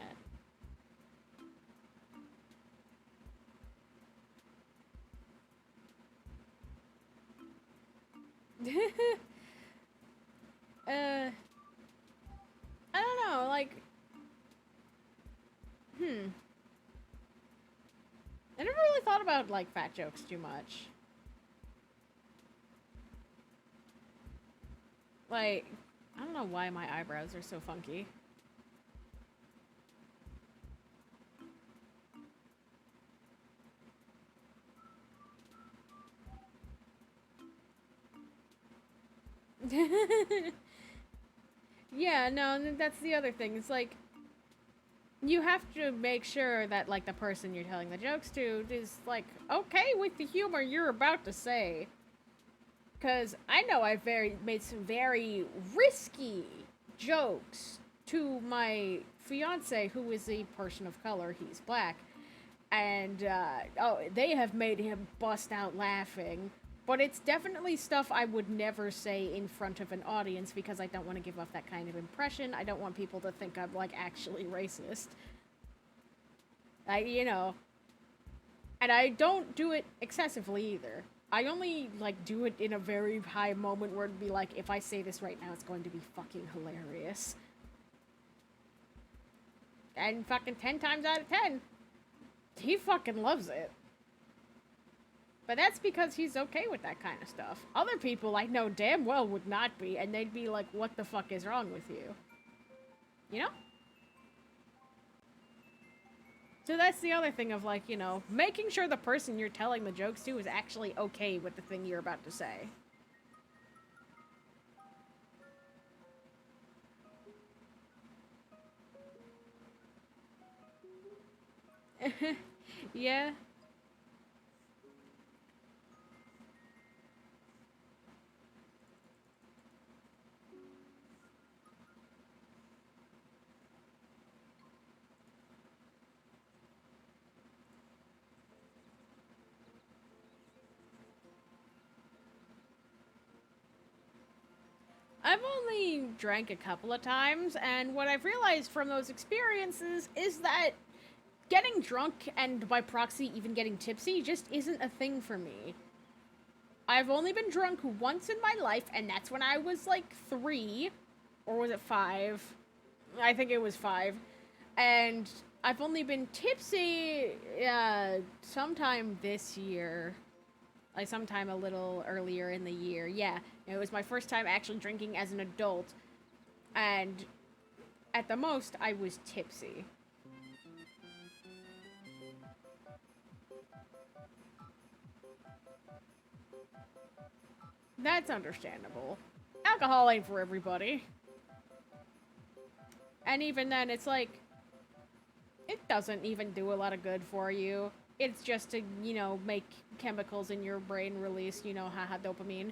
I don't know, like, I never really thought about, like, fat jokes too much. Like, I don't know why my eyebrows are so funky. Yeah, no, that's the other thing. It's like, you have to make sure that, like, the person you're telling the jokes to is, like, okay with the humor you're about to say. Because I know I've made some very risky jokes to my fiance, who is a person of color. He's black. And, they have made him bust out laughing But it's definitely stuff I would never say in front of an audience because I don't want to give off that kind of impression. I don't want people to think I'm, like, actually racist. You know. And I don't do it excessively either. I only, like, do it in a very high moment where it'd be like, if I say this right now, it's going to be fucking hilarious. And fucking 10 times out of 10, he fucking loves it. But that's because he's okay with that kind of stuff. Other people I know damn well would not be, and they'd be like, what the fuck is wrong with you? You know? So that's the other thing of, like, you know, making sure the person you're telling the jokes to is actually okay with the thing you're about to say. Yeah. I've only drank a couple of times, and what I've realized from those experiences is that getting drunk and by proxy even getting tipsy just isn't a thing for me. I've only been drunk once in my life, and that's when I was like 3, or was it 5? I think it was 5. And I've only been tipsy sometime this year. Like sometime a little earlier in the year. Yeah, it was my first time actually drinking as an adult. And at the most, I was tipsy. That's understandable. Alcohol ain't for everybody. And even then, it's like, it doesn't even do a lot of good for you. It's just to, you know, make chemicals in your brain release, you know, haha, dopamine.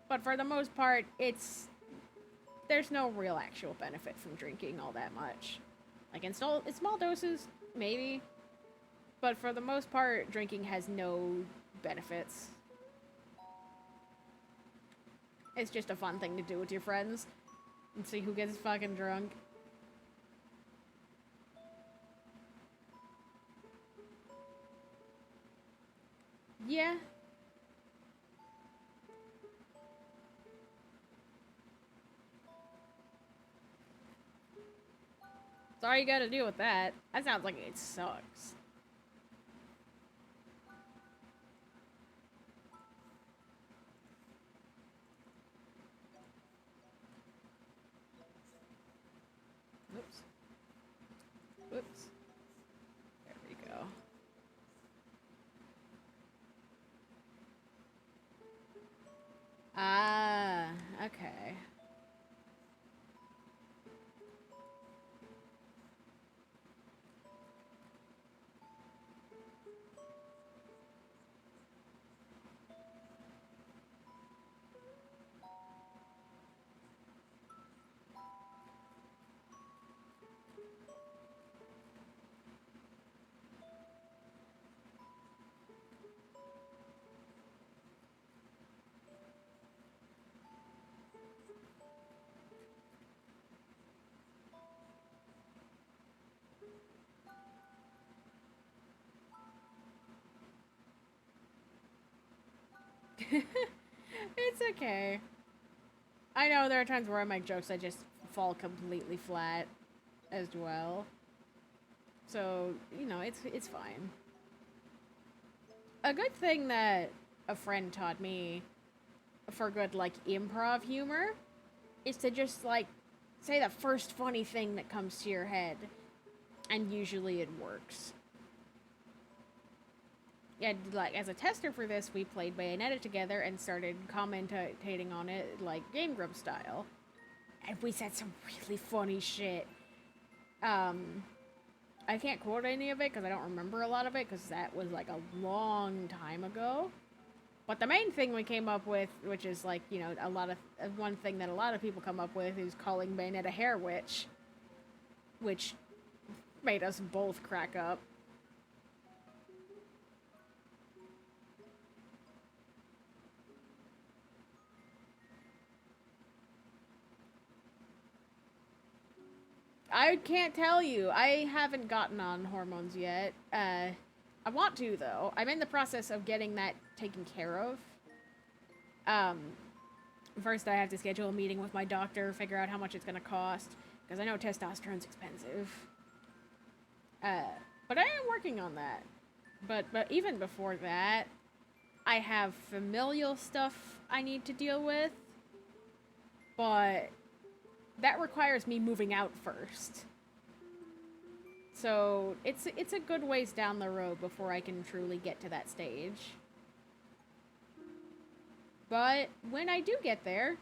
But for the most part, there's no real actual benefit from drinking all that much. Like in small doses, maybe. But for the most part, drinking has no benefits. It's just a fun thing to do with your friends and see who gets fucking drunk. Yeah. Sorry you gotta deal with that. That sounds like it sucks. Oops. Whoops. There we go. Ah, okay. It's okay. I know there are times where I make jokes that just fall completely flat as well. So, you know, it's fine. A good thing that a friend taught me for good, like, improv humor is to just, like, say the first funny thing that comes to your head. And usually it works. Yeah, like, as a tester for this, we played Bayonetta together and started commentating on it, like, Game Grumps style. And we said some really funny shit. I can't quote any of it because I don't remember a lot of it because that was, like, a long time ago. But the main thing we came up with, which is, like, you know, one thing that a lot of people come up with is calling Bayonetta Hair Witch, which made us both crack up. I can't tell you. I haven't gotten on hormones yet. I want to, though. I'm in the process of getting that taken care of. Um, First, I have to schedule a meeting with my doctor, figure out how much it's going to cost, because I know testosterone's expensive. But I am working on that. But even before that, I have familial stuff I need to deal with. But that requires me moving out first. So it's a good ways down the road before I can truly get to that stage. But when I do get there,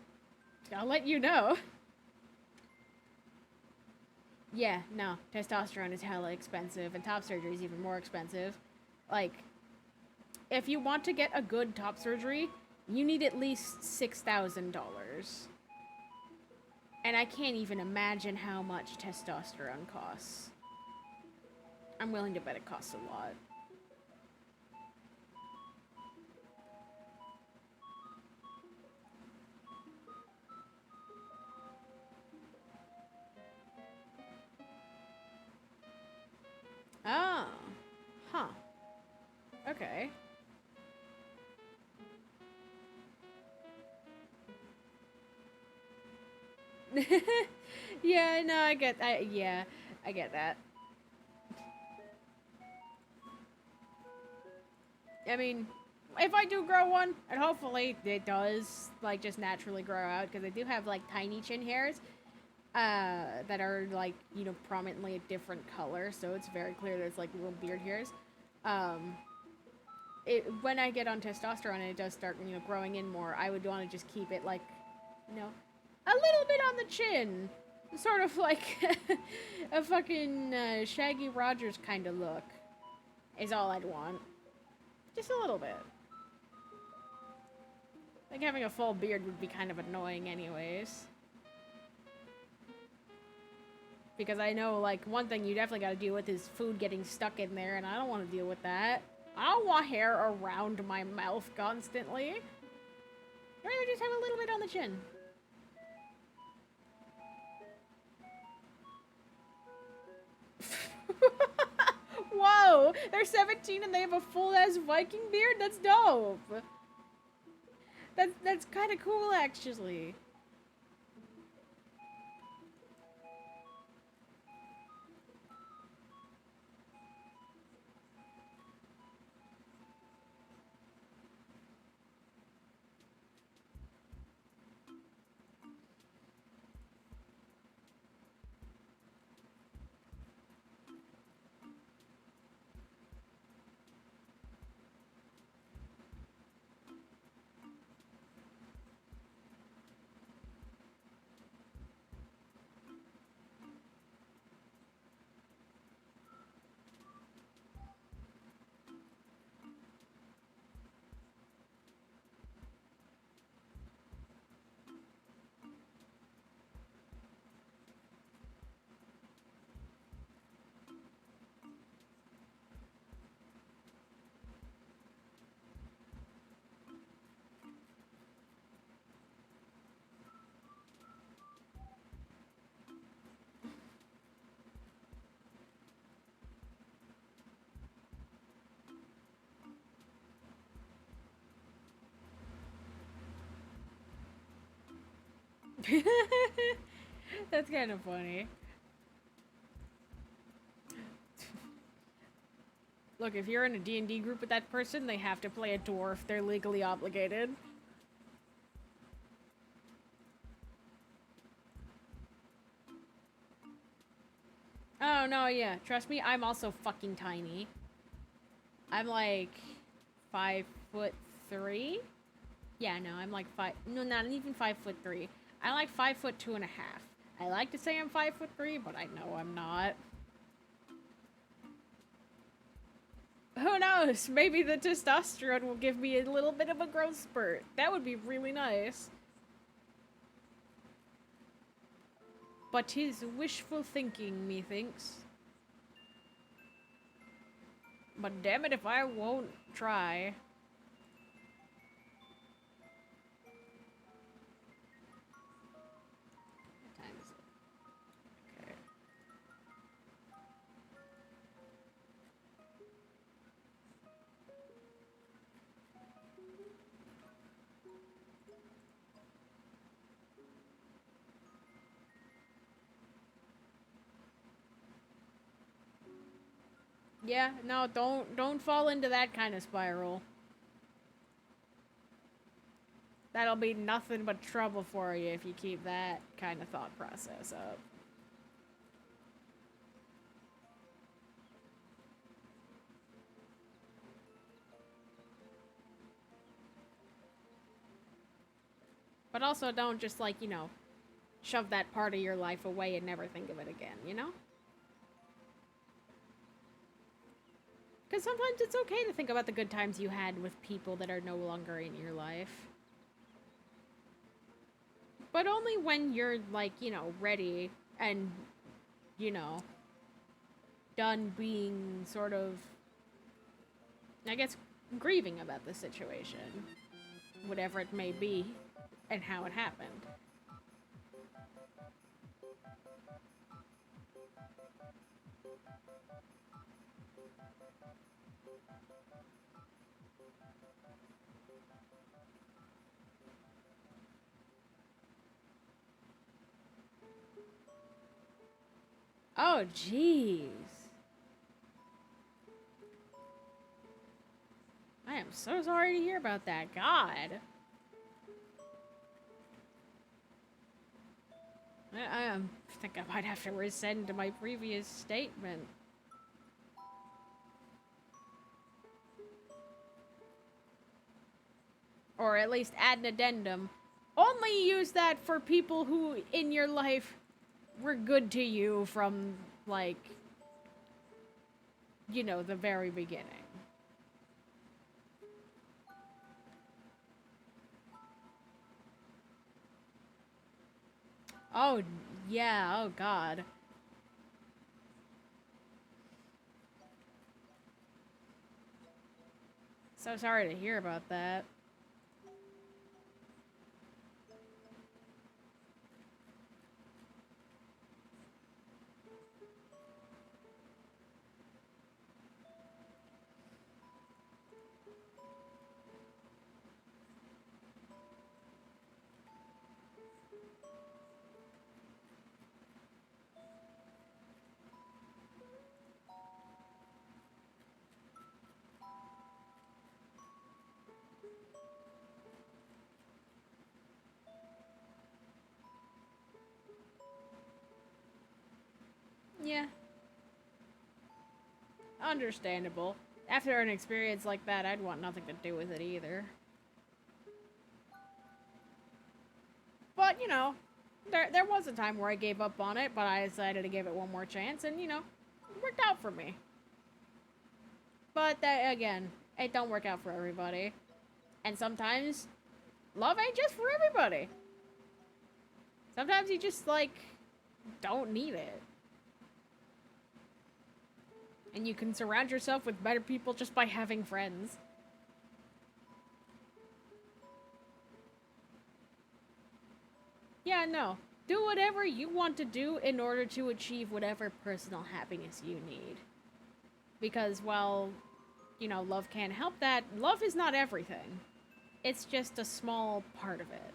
I'll let you know. Yeah, no, testosterone is hella expensive, and top surgery is even more expensive. Like, if you want to get a good top surgery, you need at least $6,000. And I can't even imagine how much testosterone costs. I'm willing to bet it costs a lot. Oh. Huh. Okay. Yeah, no, I get that. I mean, if I do grow one, and hopefully it does, like, just naturally grow out, because I do have, like, tiny chin hairs, that are, like, you know, prominently a different color, so it's very clear there's, like, little beard hairs. When I get on testosterone and it does start, you know, growing in more, I would want to just keep it, like, you know, a little bit on the chin. Sort of like a fucking Shaggy Rogers kind of look is all I'd want. Just a little bit. Like, having a full beard would be kind of annoying anyways. Because I know, like, one thing you definitely gotta deal with is food getting stuck in there, and I don't want to deal with that. I don't want hair around my mouth constantly. I'd rather just have a little bit on the chin. Whoa! They're 17 and they have a full-ass Viking beard? That's dope! That's kind of cool, actually. That's kind of funny. Look, if you're in a D&D group with that person, they have to play a dwarf. They're legally obligated. Oh, no, yeah. Trust me, I'm also fucking tiny. I'm like 5'3". Yeah, no, I'm like no, not even 5'3". I'm like 5'2.5". I like to say I'm 5'3", but I know I'm not. Who knows? Maybe the testosterone will give me a little bit of a growth spurt. That would be really nice. But 'tis wishful thinking, methinks. But damn it if I won't try. What time is it? Okay. Yeah, no, don't fall into that kind of spiral. That'll be nothing but trouble for you if you keep that kind of thought process up. But also don't just like, shove that part of your life away and never think of it again, you know? Because sometimes it's okay to think about the good times you had with people that are no longer in your life. But only when you're, like, ready and, you know, done being sort of, I guess, grieving about the situation. Whatever it may be and how it happened. Oh, jeez. I am so sorry to hear about that. God. I think I might have to rescind my previous statement. Or at least add an addendum. Only use that for people who in your life were good to you from, like, the very beginning. Oh, yeah, oh god. So sorry to hear about that. Yeah, understandable. After an experience like that, I'd want nothing to do with it either. But, there was a time where I gave up on it, but I decided to give it one more chance, and, it worked out for me. But, that, again, it don't work out for everybody. And sometimes, love ain't just for everybody. Sometimes you just, like, don't need it. And you can surround yourself with better people just by having friends. Yeah, no. Do whatever you want to do in order to achieve whatever personal happiness you need. Because while, love can't help that, love is not everything. It's just a small part of it.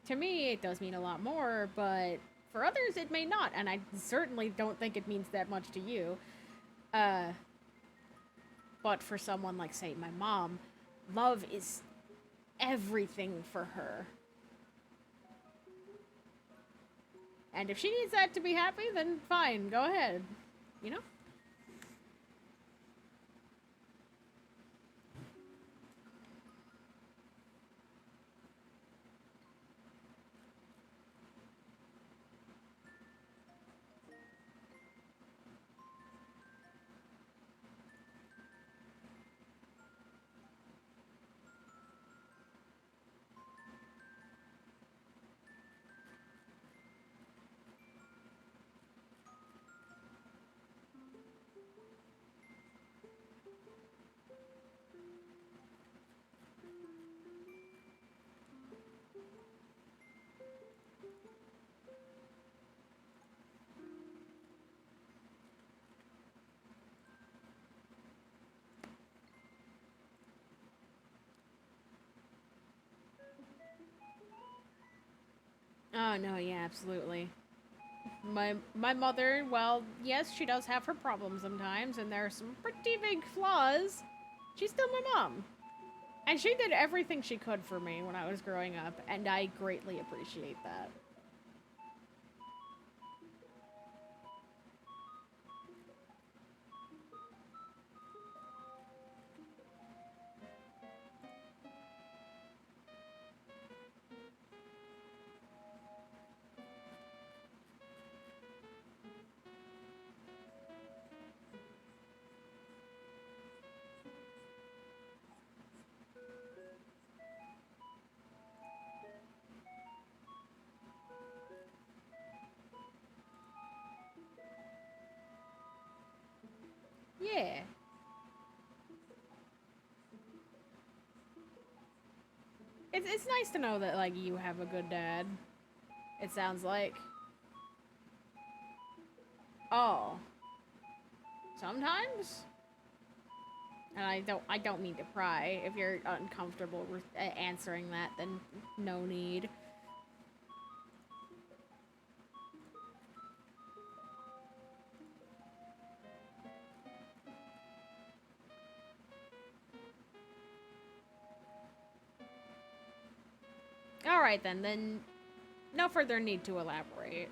To me, it does mean a lot more, but for others, it may not, and I certainly don't think it means that much to you. Uh, but for someone like, say, my mom, love is everything for her. And if she needs that to be happy, then fine, go ahead. You know? Oh, no, yeah, absolutely. My mother, well, yes, she does have her problems sometimes, and there are some pretty big flaws. She's still my mom. And she did everything she could for me when I was growing up, and I greatly appreciate that. Yeah. It's nice to know that, like, you have a good dad. It sounds like. Oh. Sometimes? And I don't mean to pry. If you're uncomfortable with answering that, then no need. All right then no further need to elaborate.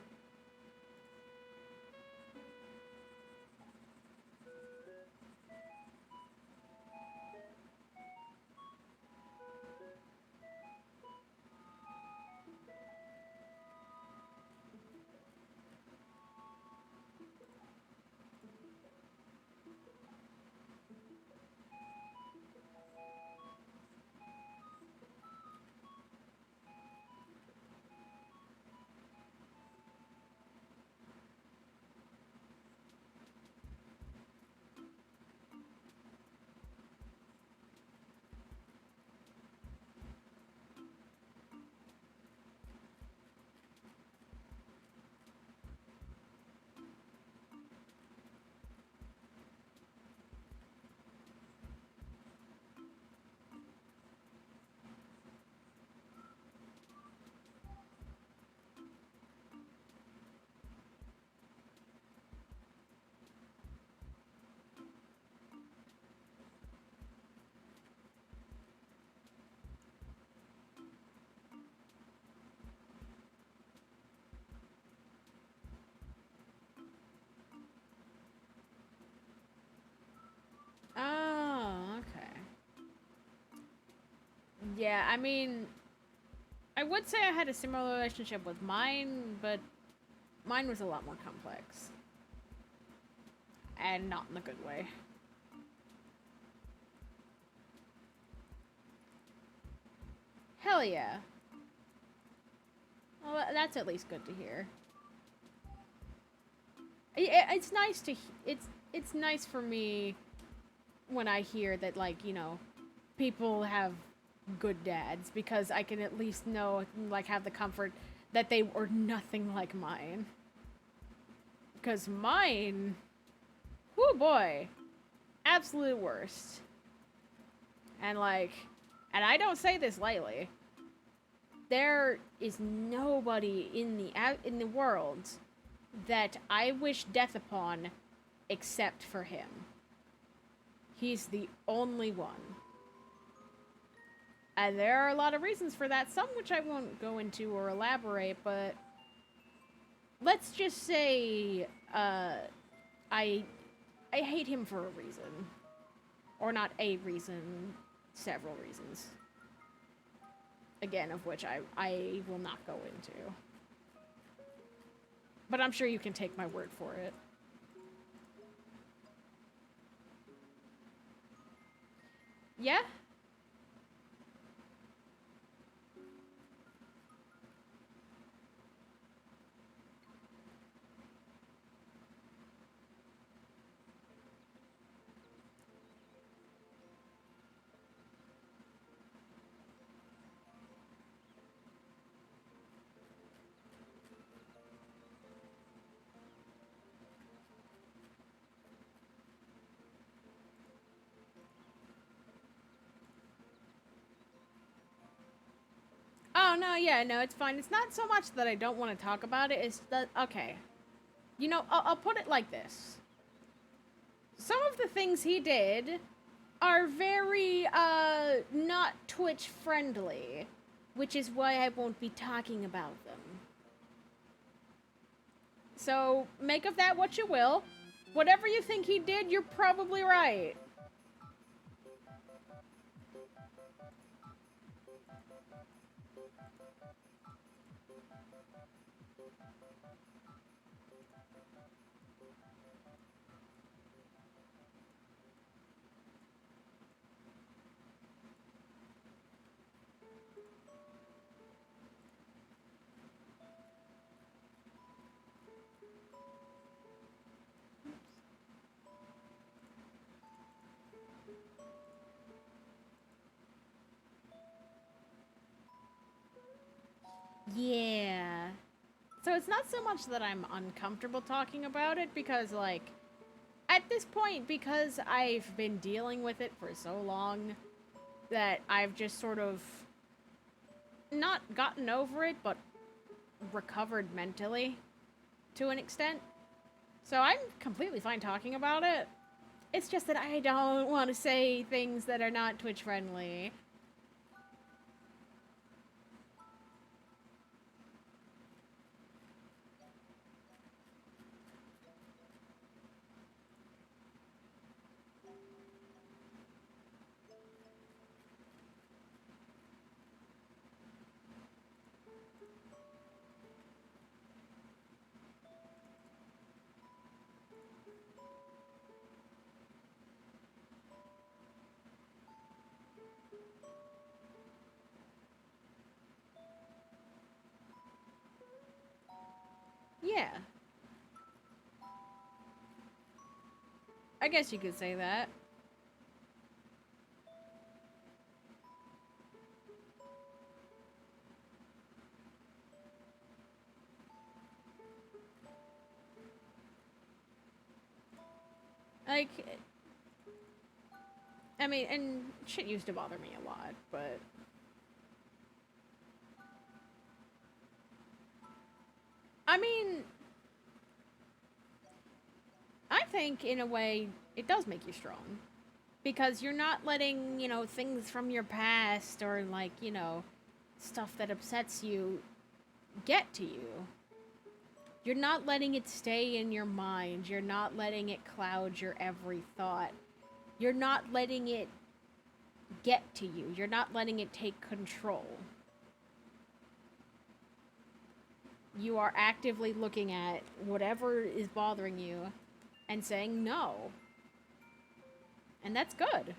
Oh, okay. Yeah, I mean, I would say I had a similar relationship with mine, but mine was a lot more complex. And not in the good way. Hell yeah. Well, that's at least good to hear. It's nice to it's nice for me when I hear that, like, people have good dads, because I can at least know, like, have the comfort that they were nothing like mine. Because mine, whoo boy, absolute worst. And like, and I don't say this lightly. There is nobody in the world that I wish death upon except for him. He's the only one. And there are a lot of reasons for that, some which I won't go into or elaborate, but let's just say I hate him for a reason. Or not a reason, several reasons. Again, of which I will not go into. But I'm sure you can take my word for it. Yeah? Oh, no, yeah, no, it's fine. It's not so much that I don't want to talk about it, it's that, okay. You know, I'll put it like this. Some of the things he did are very, not Twitch friendly, which is why I won't be talking about them. So, make of that what you will. Whatever you think he did, you're probably right. Yeah. So it's not so much that I'm uncomfortable talking about it, because, like, at this point, because I've been dealing with it for so long, that I've just sort of not gotten over it, but recovered mentally to an extent. So I'm completely fine talking about it. It's just that I don't want to say things that are not Twitch friendly. Yeah. I guess you could say that. Like, I mean, and shit used to bother me a lot, but I mean, I think in a way it does make you strong, because you're not letting, you know, things from your past or, like, you know, stuff that upsets you get to you. You're not letting it stay in your mind. You're not letting it cloud your every thought. You're not letting it get to you. You're not letting it take control. You are actively looking at whatever is bothering you and saying no. And that's good.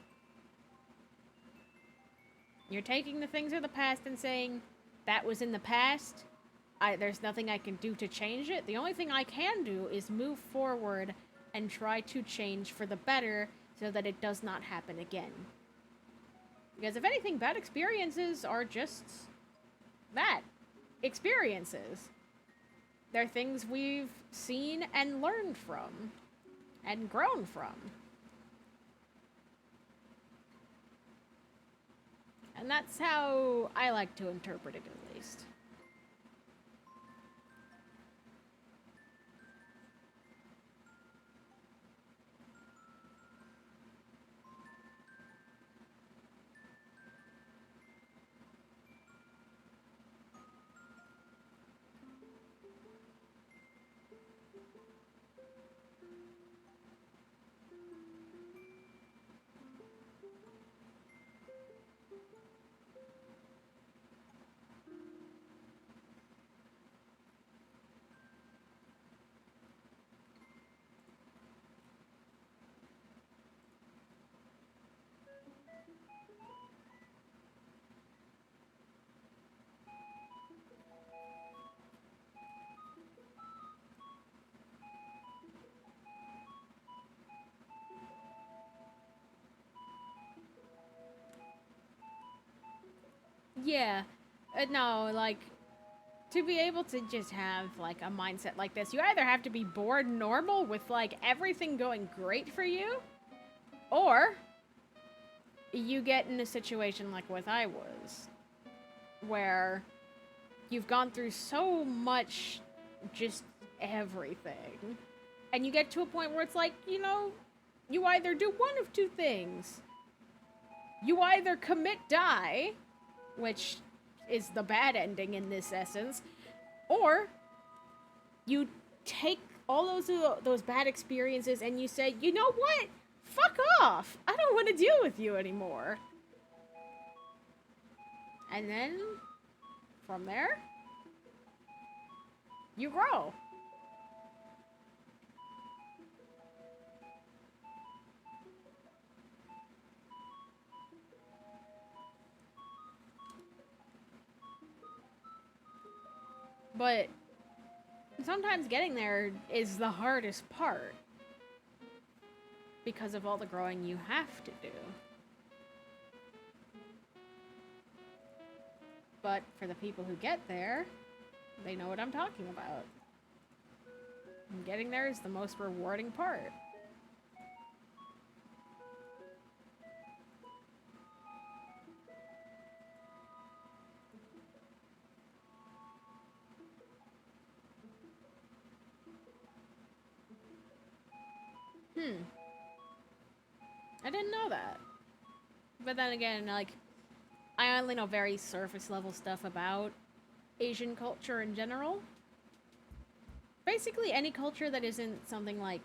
You're taking the things of the past and saying, that was in the past. There's nothing I can do to change it. The only thing I can do is move forward and try to change for the better so that it does not happen again. Because if anything, bad experiences are just that. Experiences. They're things we've seen and learned from. And grown from. And that's how I like to interpret it, at least. Yeah. No, like, to be able to just have, like, a mindset like this, you either have to be bored normal with, like, everything going great for you, or you get in a situation like what I was, where you've gone through so much just everything. And you get to a point where it's like, you know, you either do one of two things. You either commit die, which is the bad ending in this essence, or you take all those bad experiences and you say, you know what? Fuck off! I don't want to deal with you anymore. And then, from there, you grow. But sometimes getting there is the hardest part because of all the growing you have to do. But for the people who get there, they know what I'm talking about. And getting there is the most rewarding part. I didn't know that. But then again, like, I only know very surface level stuff about Asian culture in general. Basically, any culture that isn't something like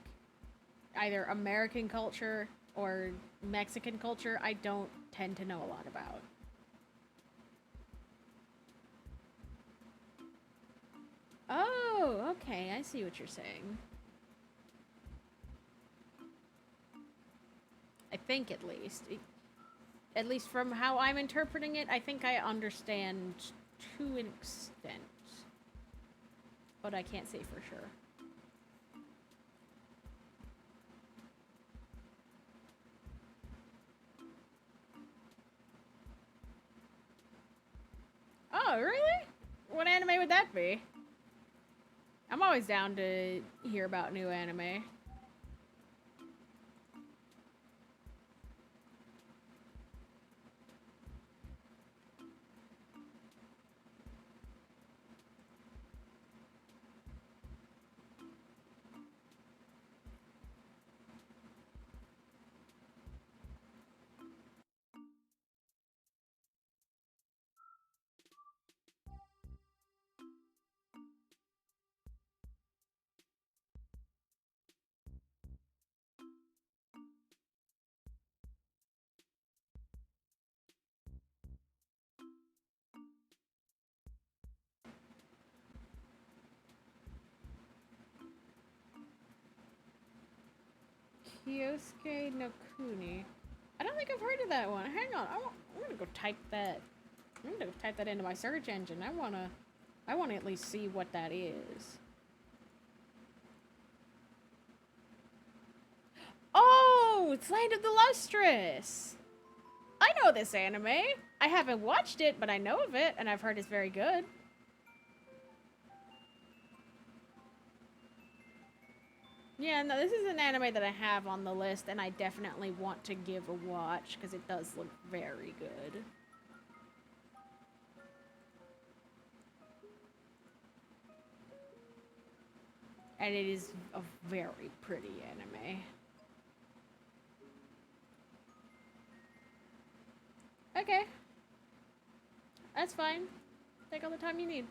either American culture or Mexican culture, I don't tend to know a lot about. Oh, okay, I see what you're saying. I think at least. At least from how I'm interpreting it, I think I understand to an extent. But I can't say for sure. Oh, really? What anime would that be? I'm always down to hear about new anime. Kyosuke no Kuni. I don't think I've heard of that one. Hang on, I'm gonna go type that. I'm gonna type that into my search engine. I wanna at least see what that is. Oh, it's Land of the Lustrous. I know this anime. I haven't watched it, but I know of it, and I've heard it's very good. Yeah, no, this is an anime that I have on the list, and I definitely want to give a watch, because it does look very good. And it is a very pretty anime. Okay. That's fine. Take all the time you need.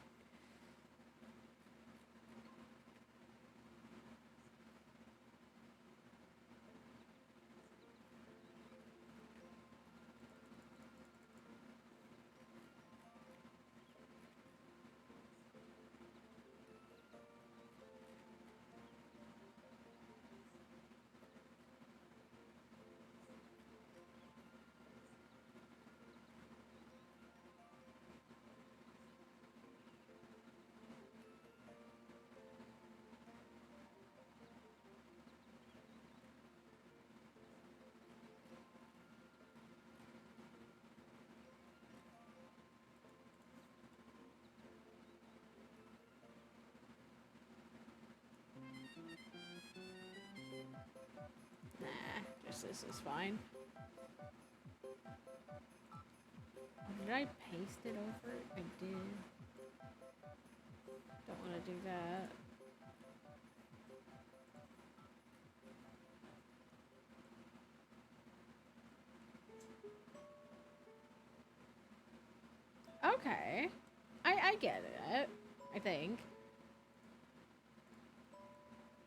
Nah, just this is fine. Did I paste it over? I did. Don't want to do that. Okay. I get it. I think.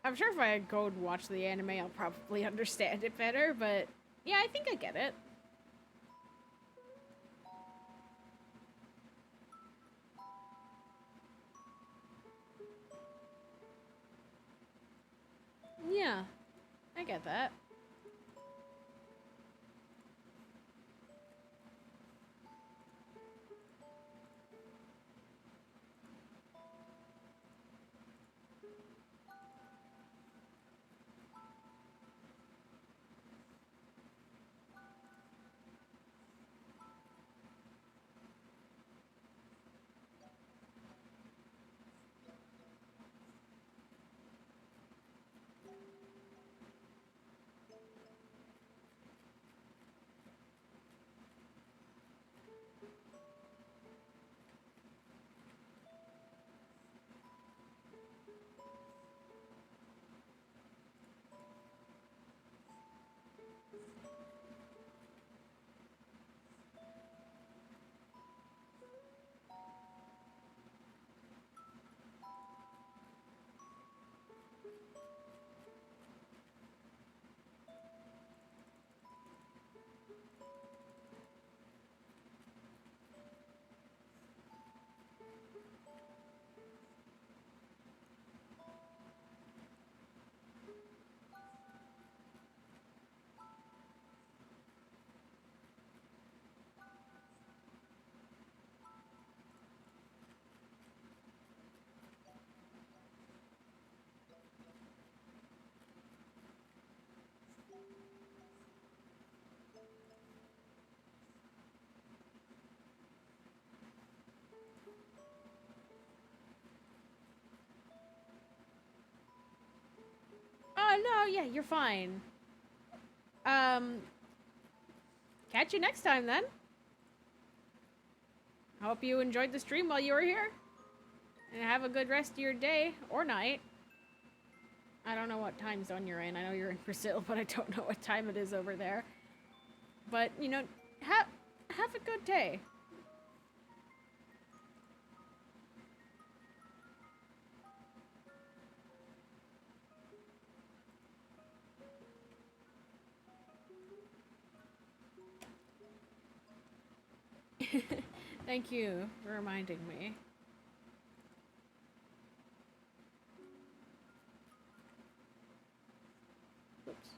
I'm sure if I go and watch the anime, I'll probably understand it better, but yeah, I think I get it. Yeah, I get that. Oh, no, yeah, you're fine. Um, Catch you next time then. Hope you enjoyed the stream while you were here. And have a good rest of your day or night. I don't know what time zone you're in. I know you're in Brazil, but I don't know what time it is over there. But, you know, have a good day. Thank you for reminding me. Oops.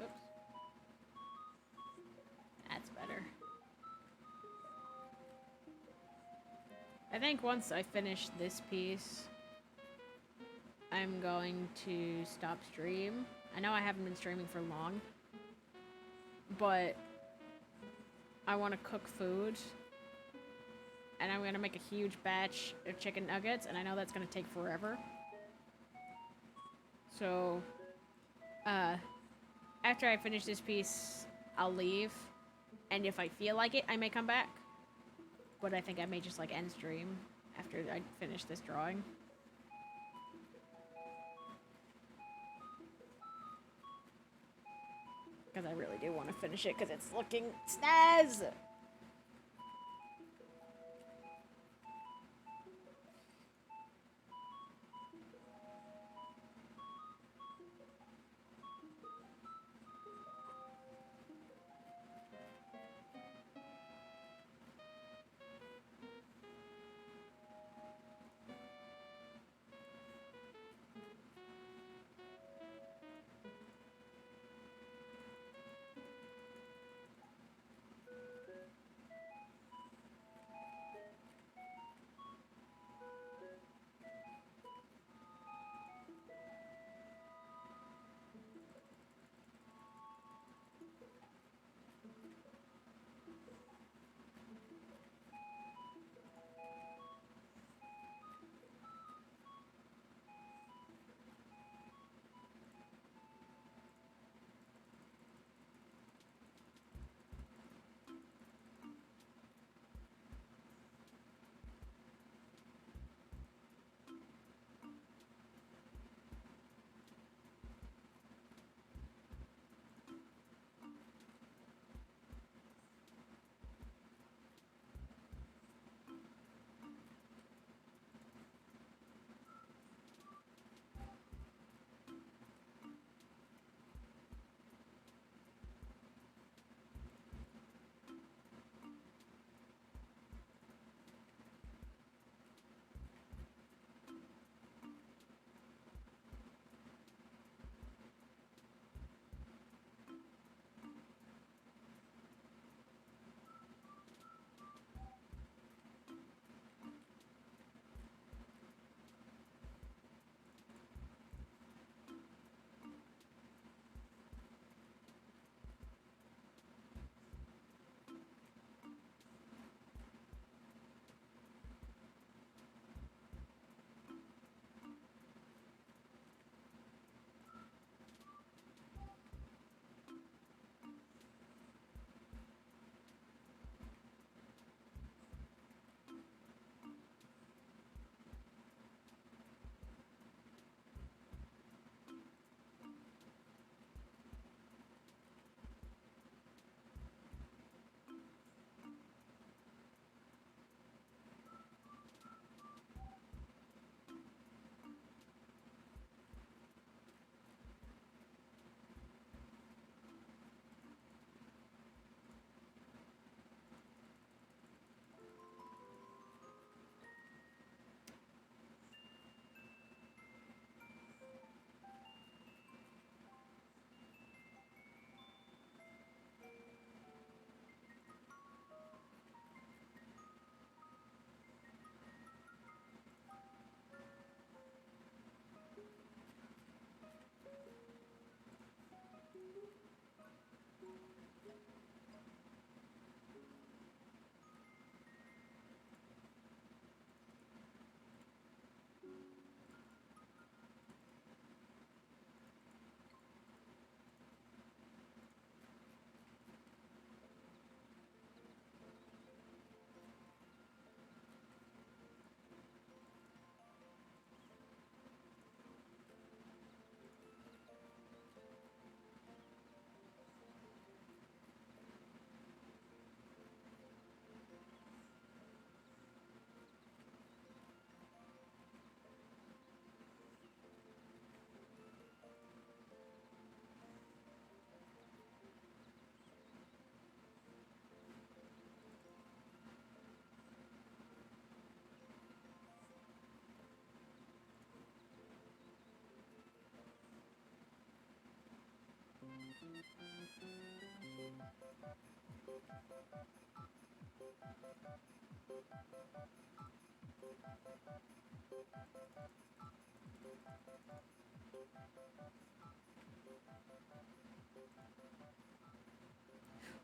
Oops. That's better. I think once I finish this piece, I'm going to stop stream. I know I haven't been streaming for long, but I want to cook food. And I'm going to make a huge batch of chicken nuggets, and I know that's going to take forever. So, after I finish this piece, I'll leave. And if I feel like it, I may come back. But I think I may just, like, end stream after I finish this drawing. Because I really do want to finish it, because it's looking snaz!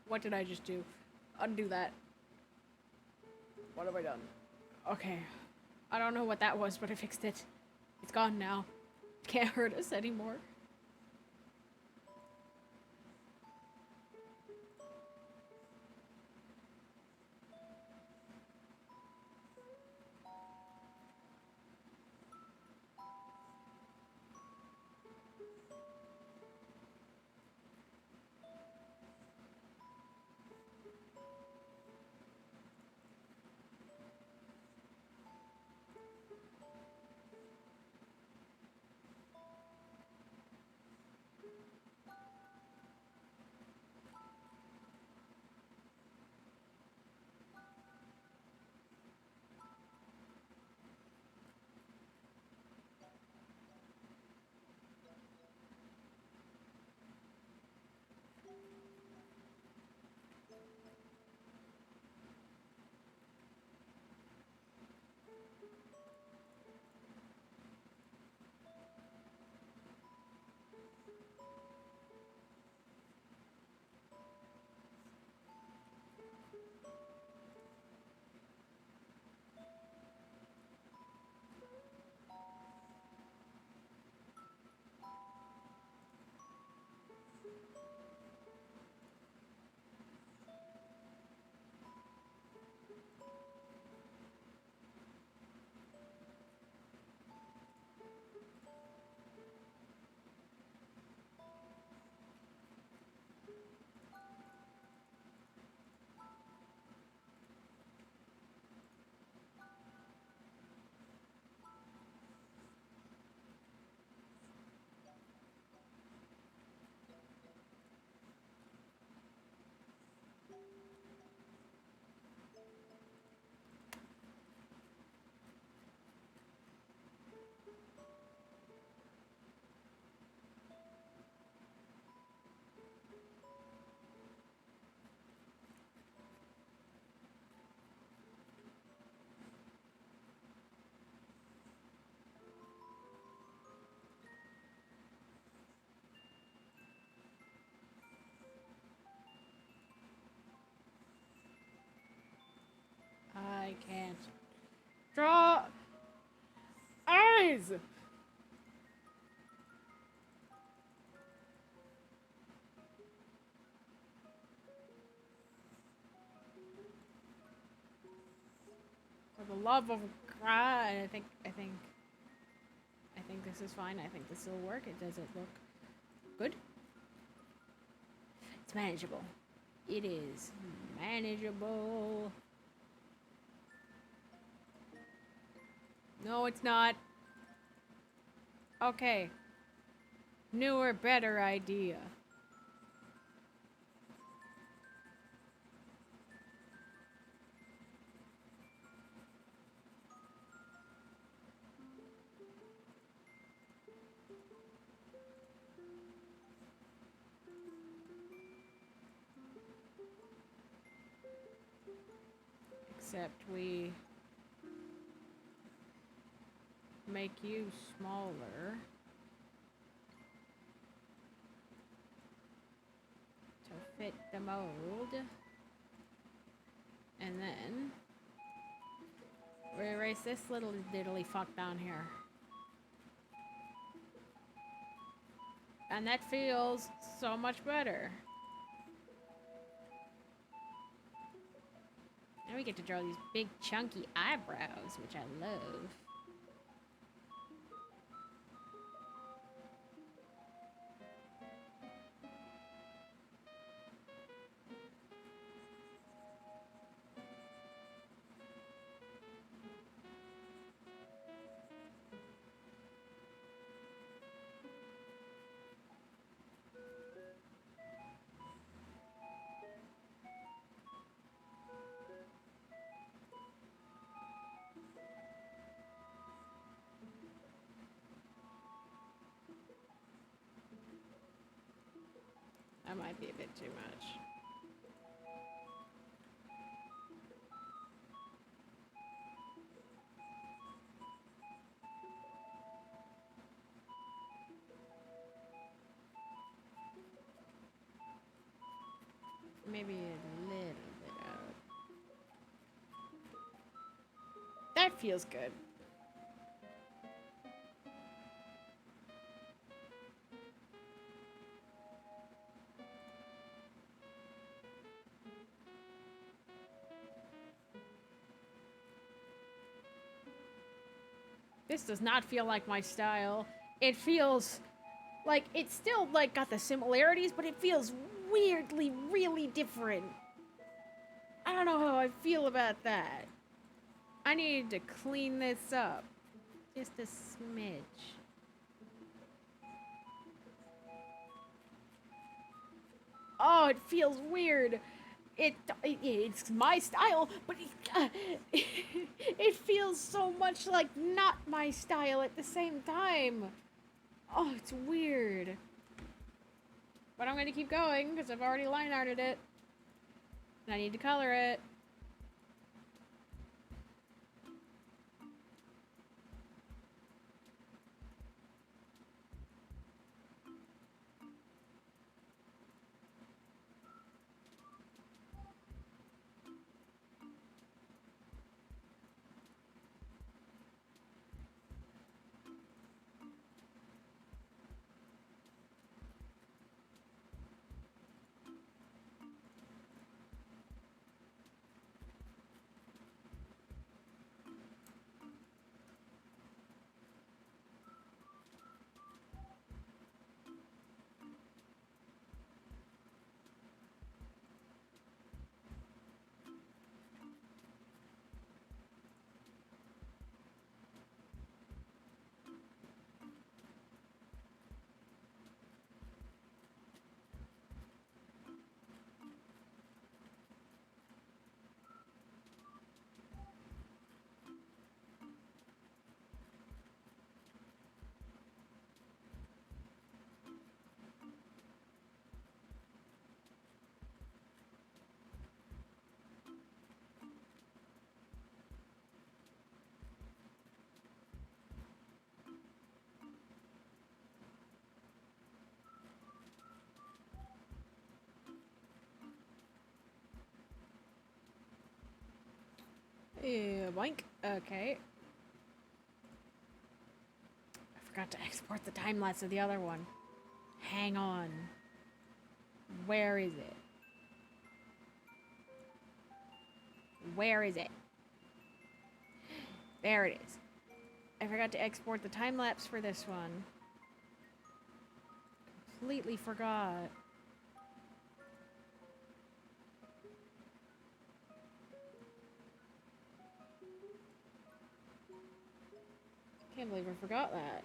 What did I just do? Undo that. What have I done? Okay. I don't know what that was, but I fixed it. It's gone now. It can't hurt us anymore. I can't draw eyes! For the love of God, I think this is fine. I think this will work. It doesn't look good. It's manageable. It is manageable. No, it's not. Okay. Newer, better idea. Except we make you smaller to fit the mold. And then we erase this little diddly fuck down here. And that feels so much better. Now we get to draw these big chunky eyebrows, which I love. That might be a bit too much. Maybe a little bit out. That feels good. This does not feel like my style. It feels like it's still like got the similarities, but it feels weirdly really different. I don't know how I feel about that. I need to clean this up. Just a smidge. Oh, it feels weird. It's my style, but it feels so much like not my style at the same time. Oh, it's weird. But I'm gonna keep going because I've already line arted it. And I need to color it. Boink. Okay. I forgot to export the time lapse of the other one. Hang on. Where is it? Where is it? There it is. I forgot to export the time lapse for this one. Completely forgot. Can't believe I forgot that.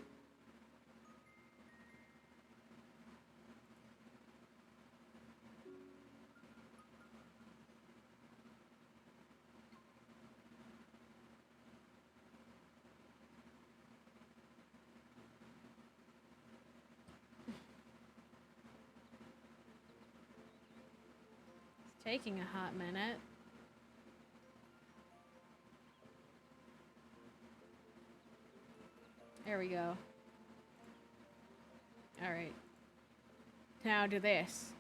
It's taking a hot minute. There we go. Alright. Now do this.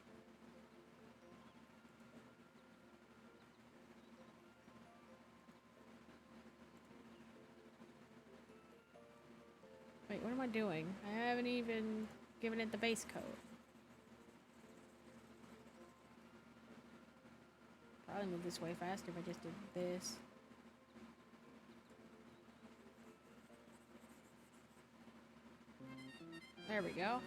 Wait, what am I doing? I haven't even given it the base coat. Probably move this way faster if I just did this. There we go.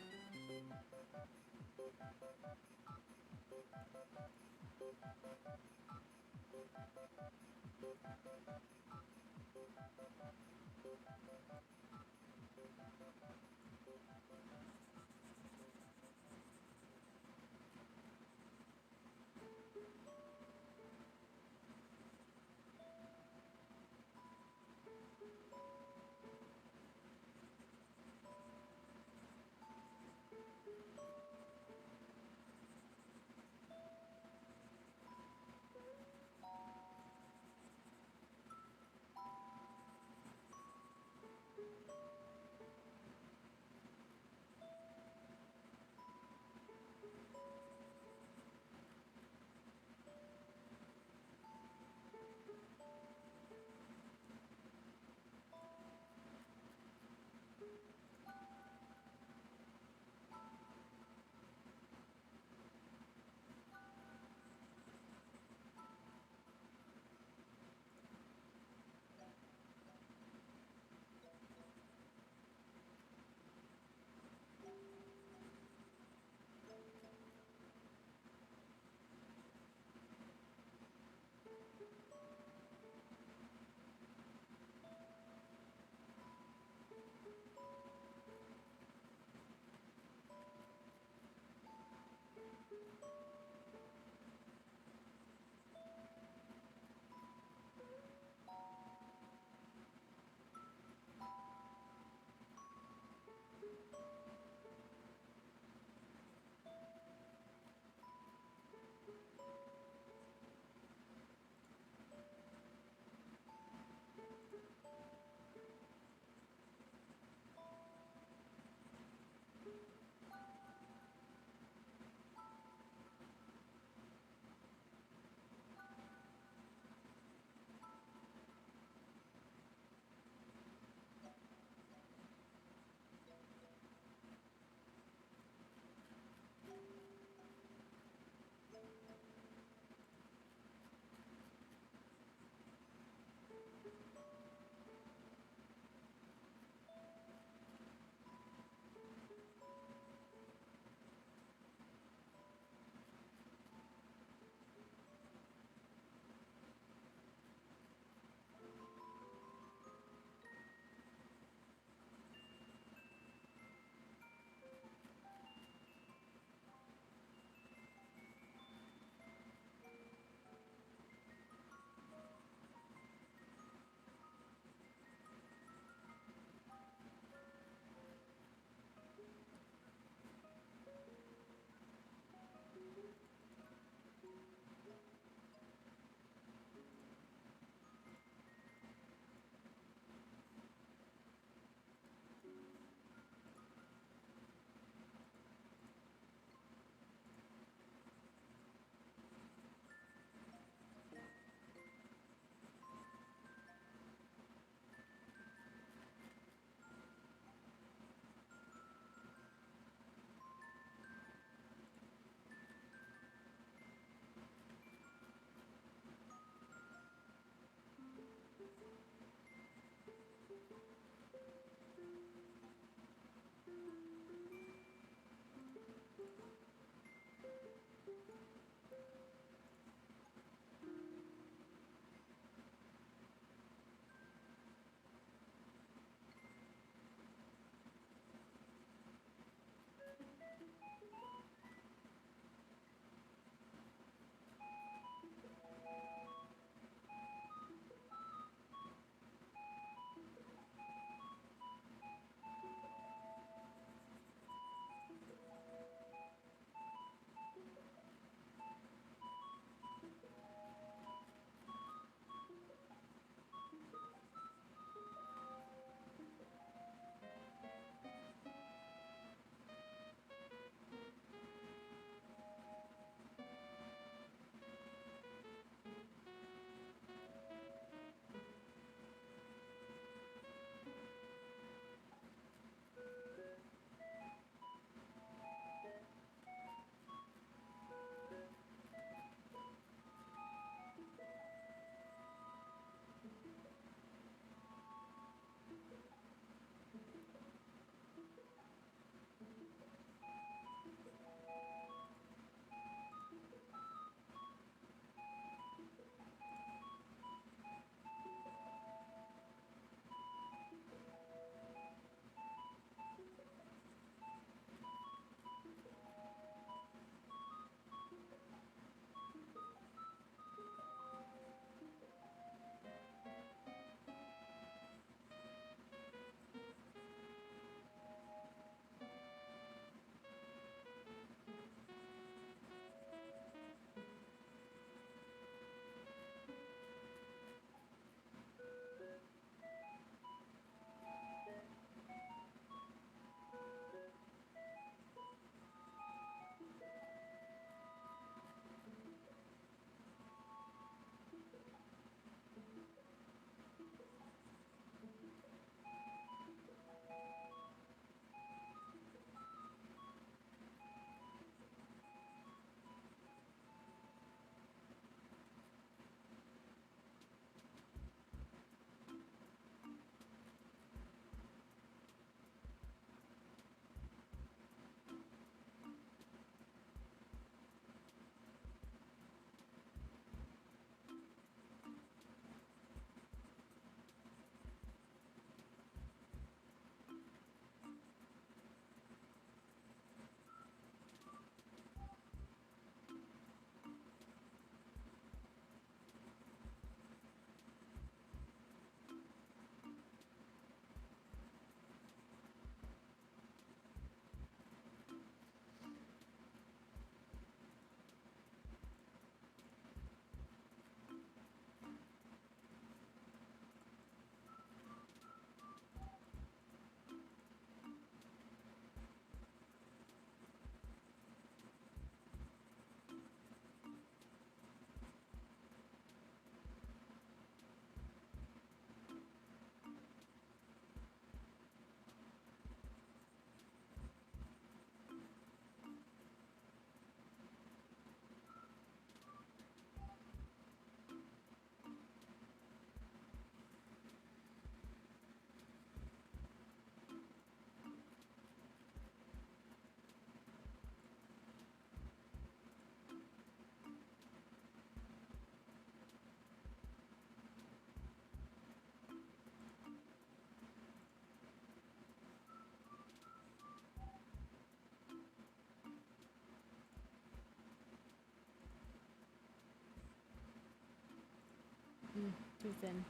Too thin.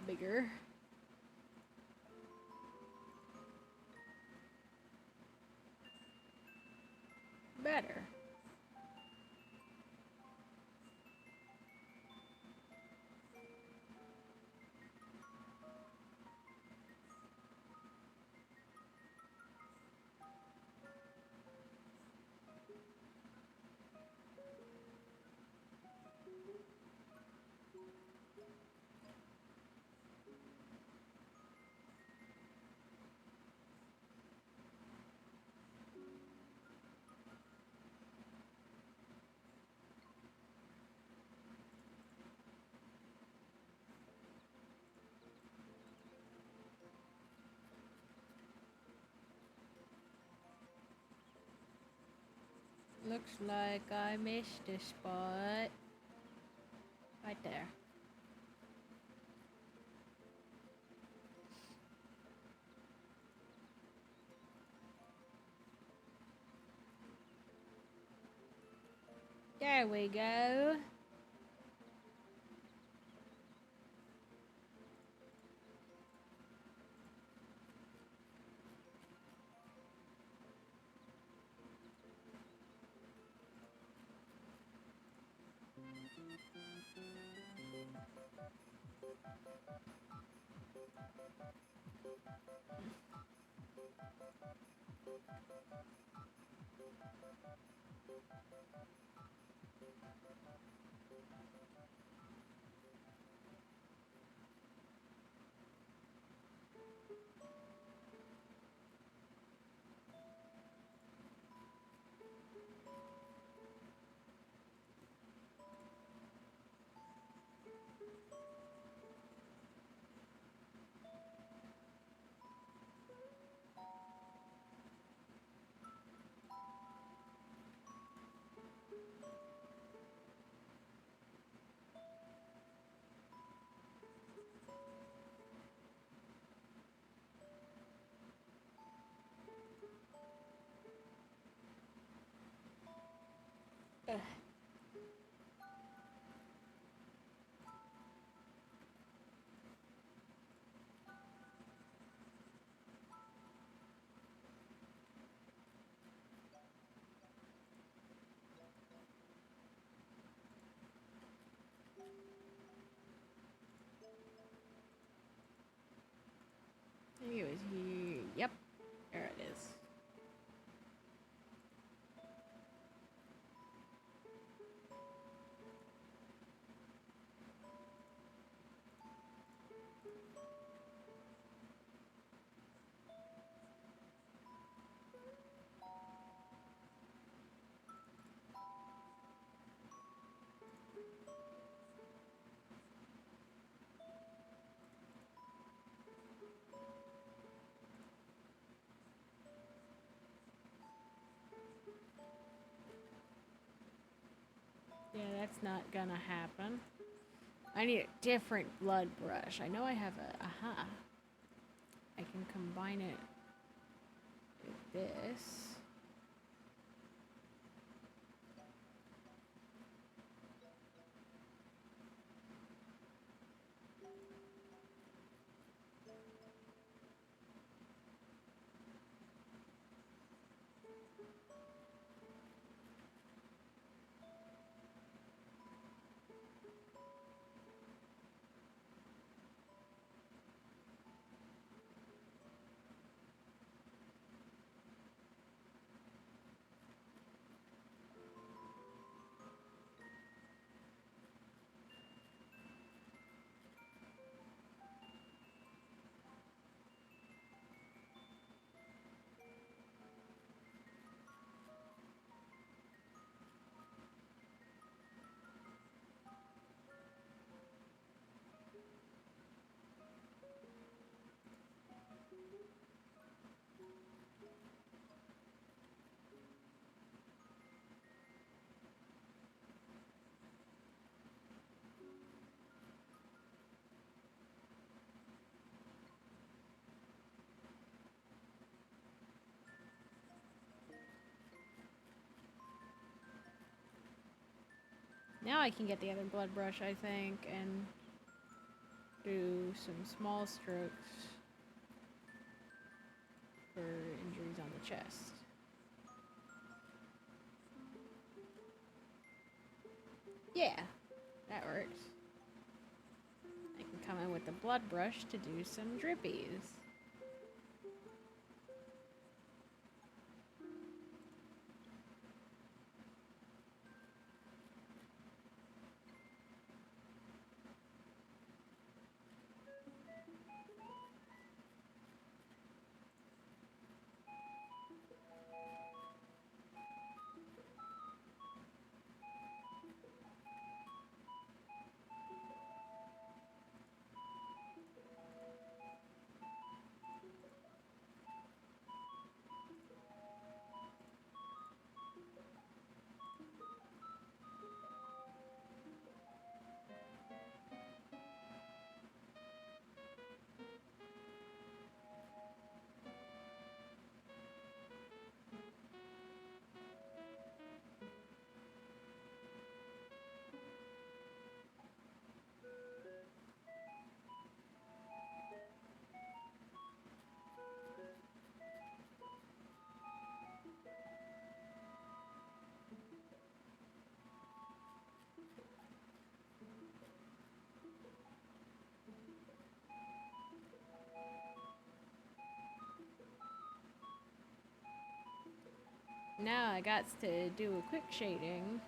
Bigger. Better. Looks like I missed a spot. Right there. There we go. Ugh. I think it was here. Yep. There it is. Yeah, that's not gonna happen. I need a different blood brush. I know I have a... Aha. I can combine it with this. I can get the other blood brush, I think, and do some small strokes for injuries on the chest. Yeah, that works. I can come in with the blood brush to do some drippies. Now I got to do a quick shading.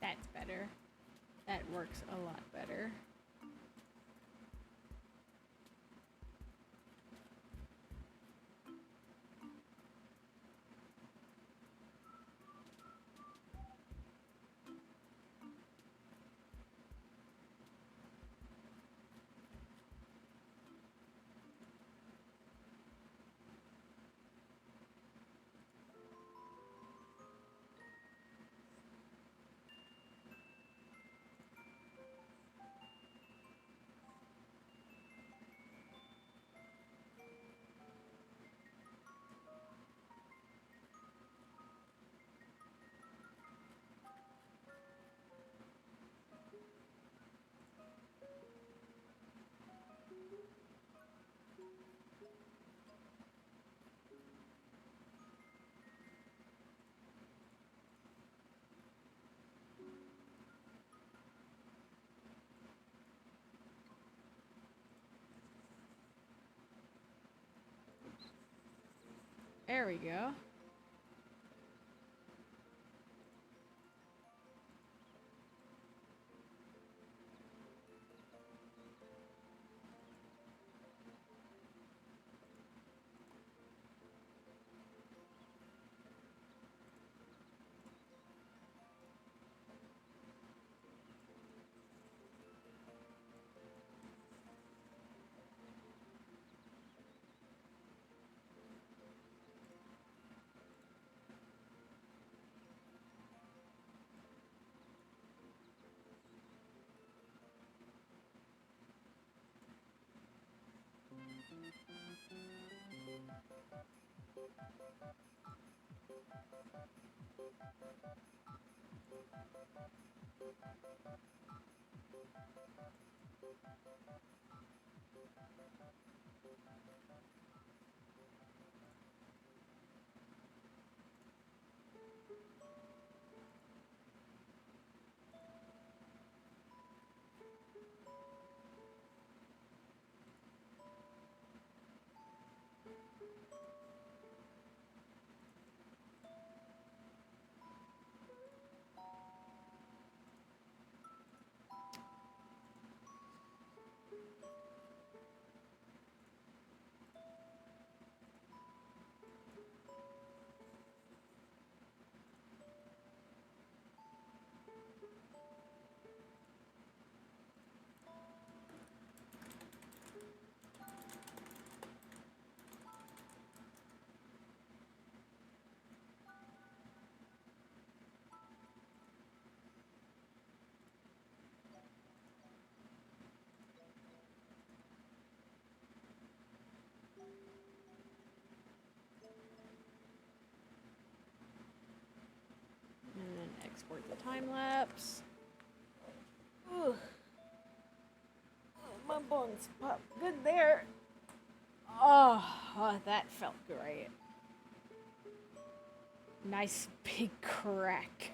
That's better. That works a lot better. There we go. And then export the time lapse. Ooh. Oh, my bones pop good there. Oh, that felt great. Nice big crack.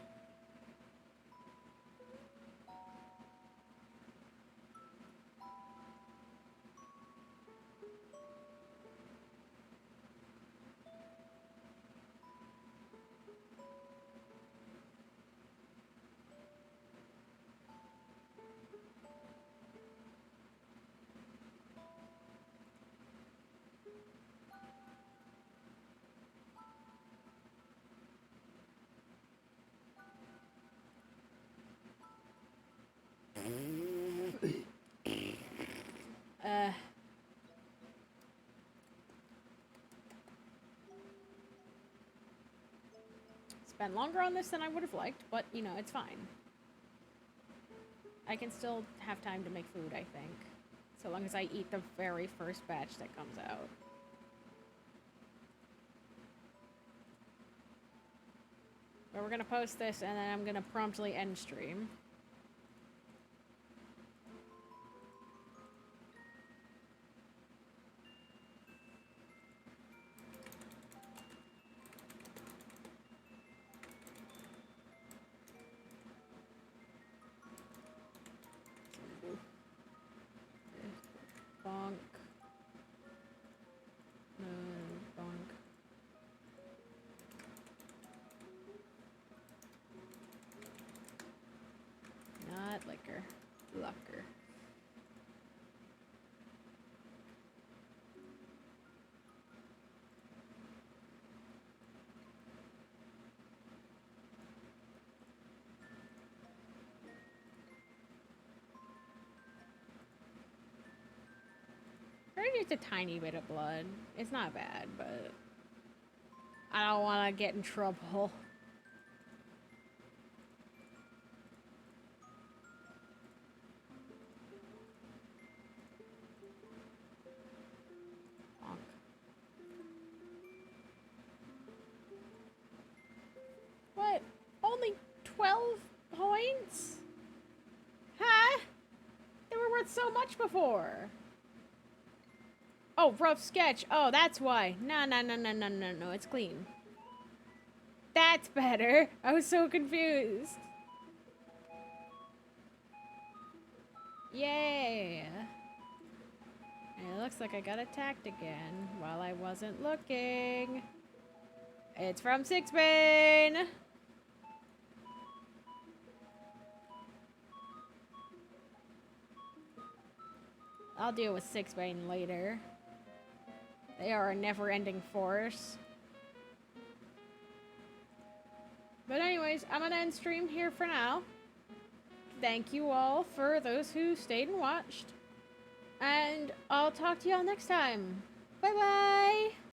Spent longer on this than I would have liked, but, you know, it's fine. I can still have time to make food, I think. So long as I eat the very first batch that comes out. But we're gonna post this, and then I'm gonna promptly end stream. Bonk. Bonk. Not liquor. Lucker. Just a tiny bit of blood. It's not bad, but I don't want to get in trouble. Bonk. What? Only 12 points? Huh? They were worth so much before. Oh, rough sketch. Oh, that's why. No, it's clean. That's better. I was so confused. Yeah. And it looks like I got attacked again while I wasn't looking. It's from Sixbane. I'll deal with Sixbane later. They are a never-ending force. But anyways, I'm gonna end stream here for now. Thank you all for those who stayed and watched. And I'll talk to y'all next time. Bye-bye!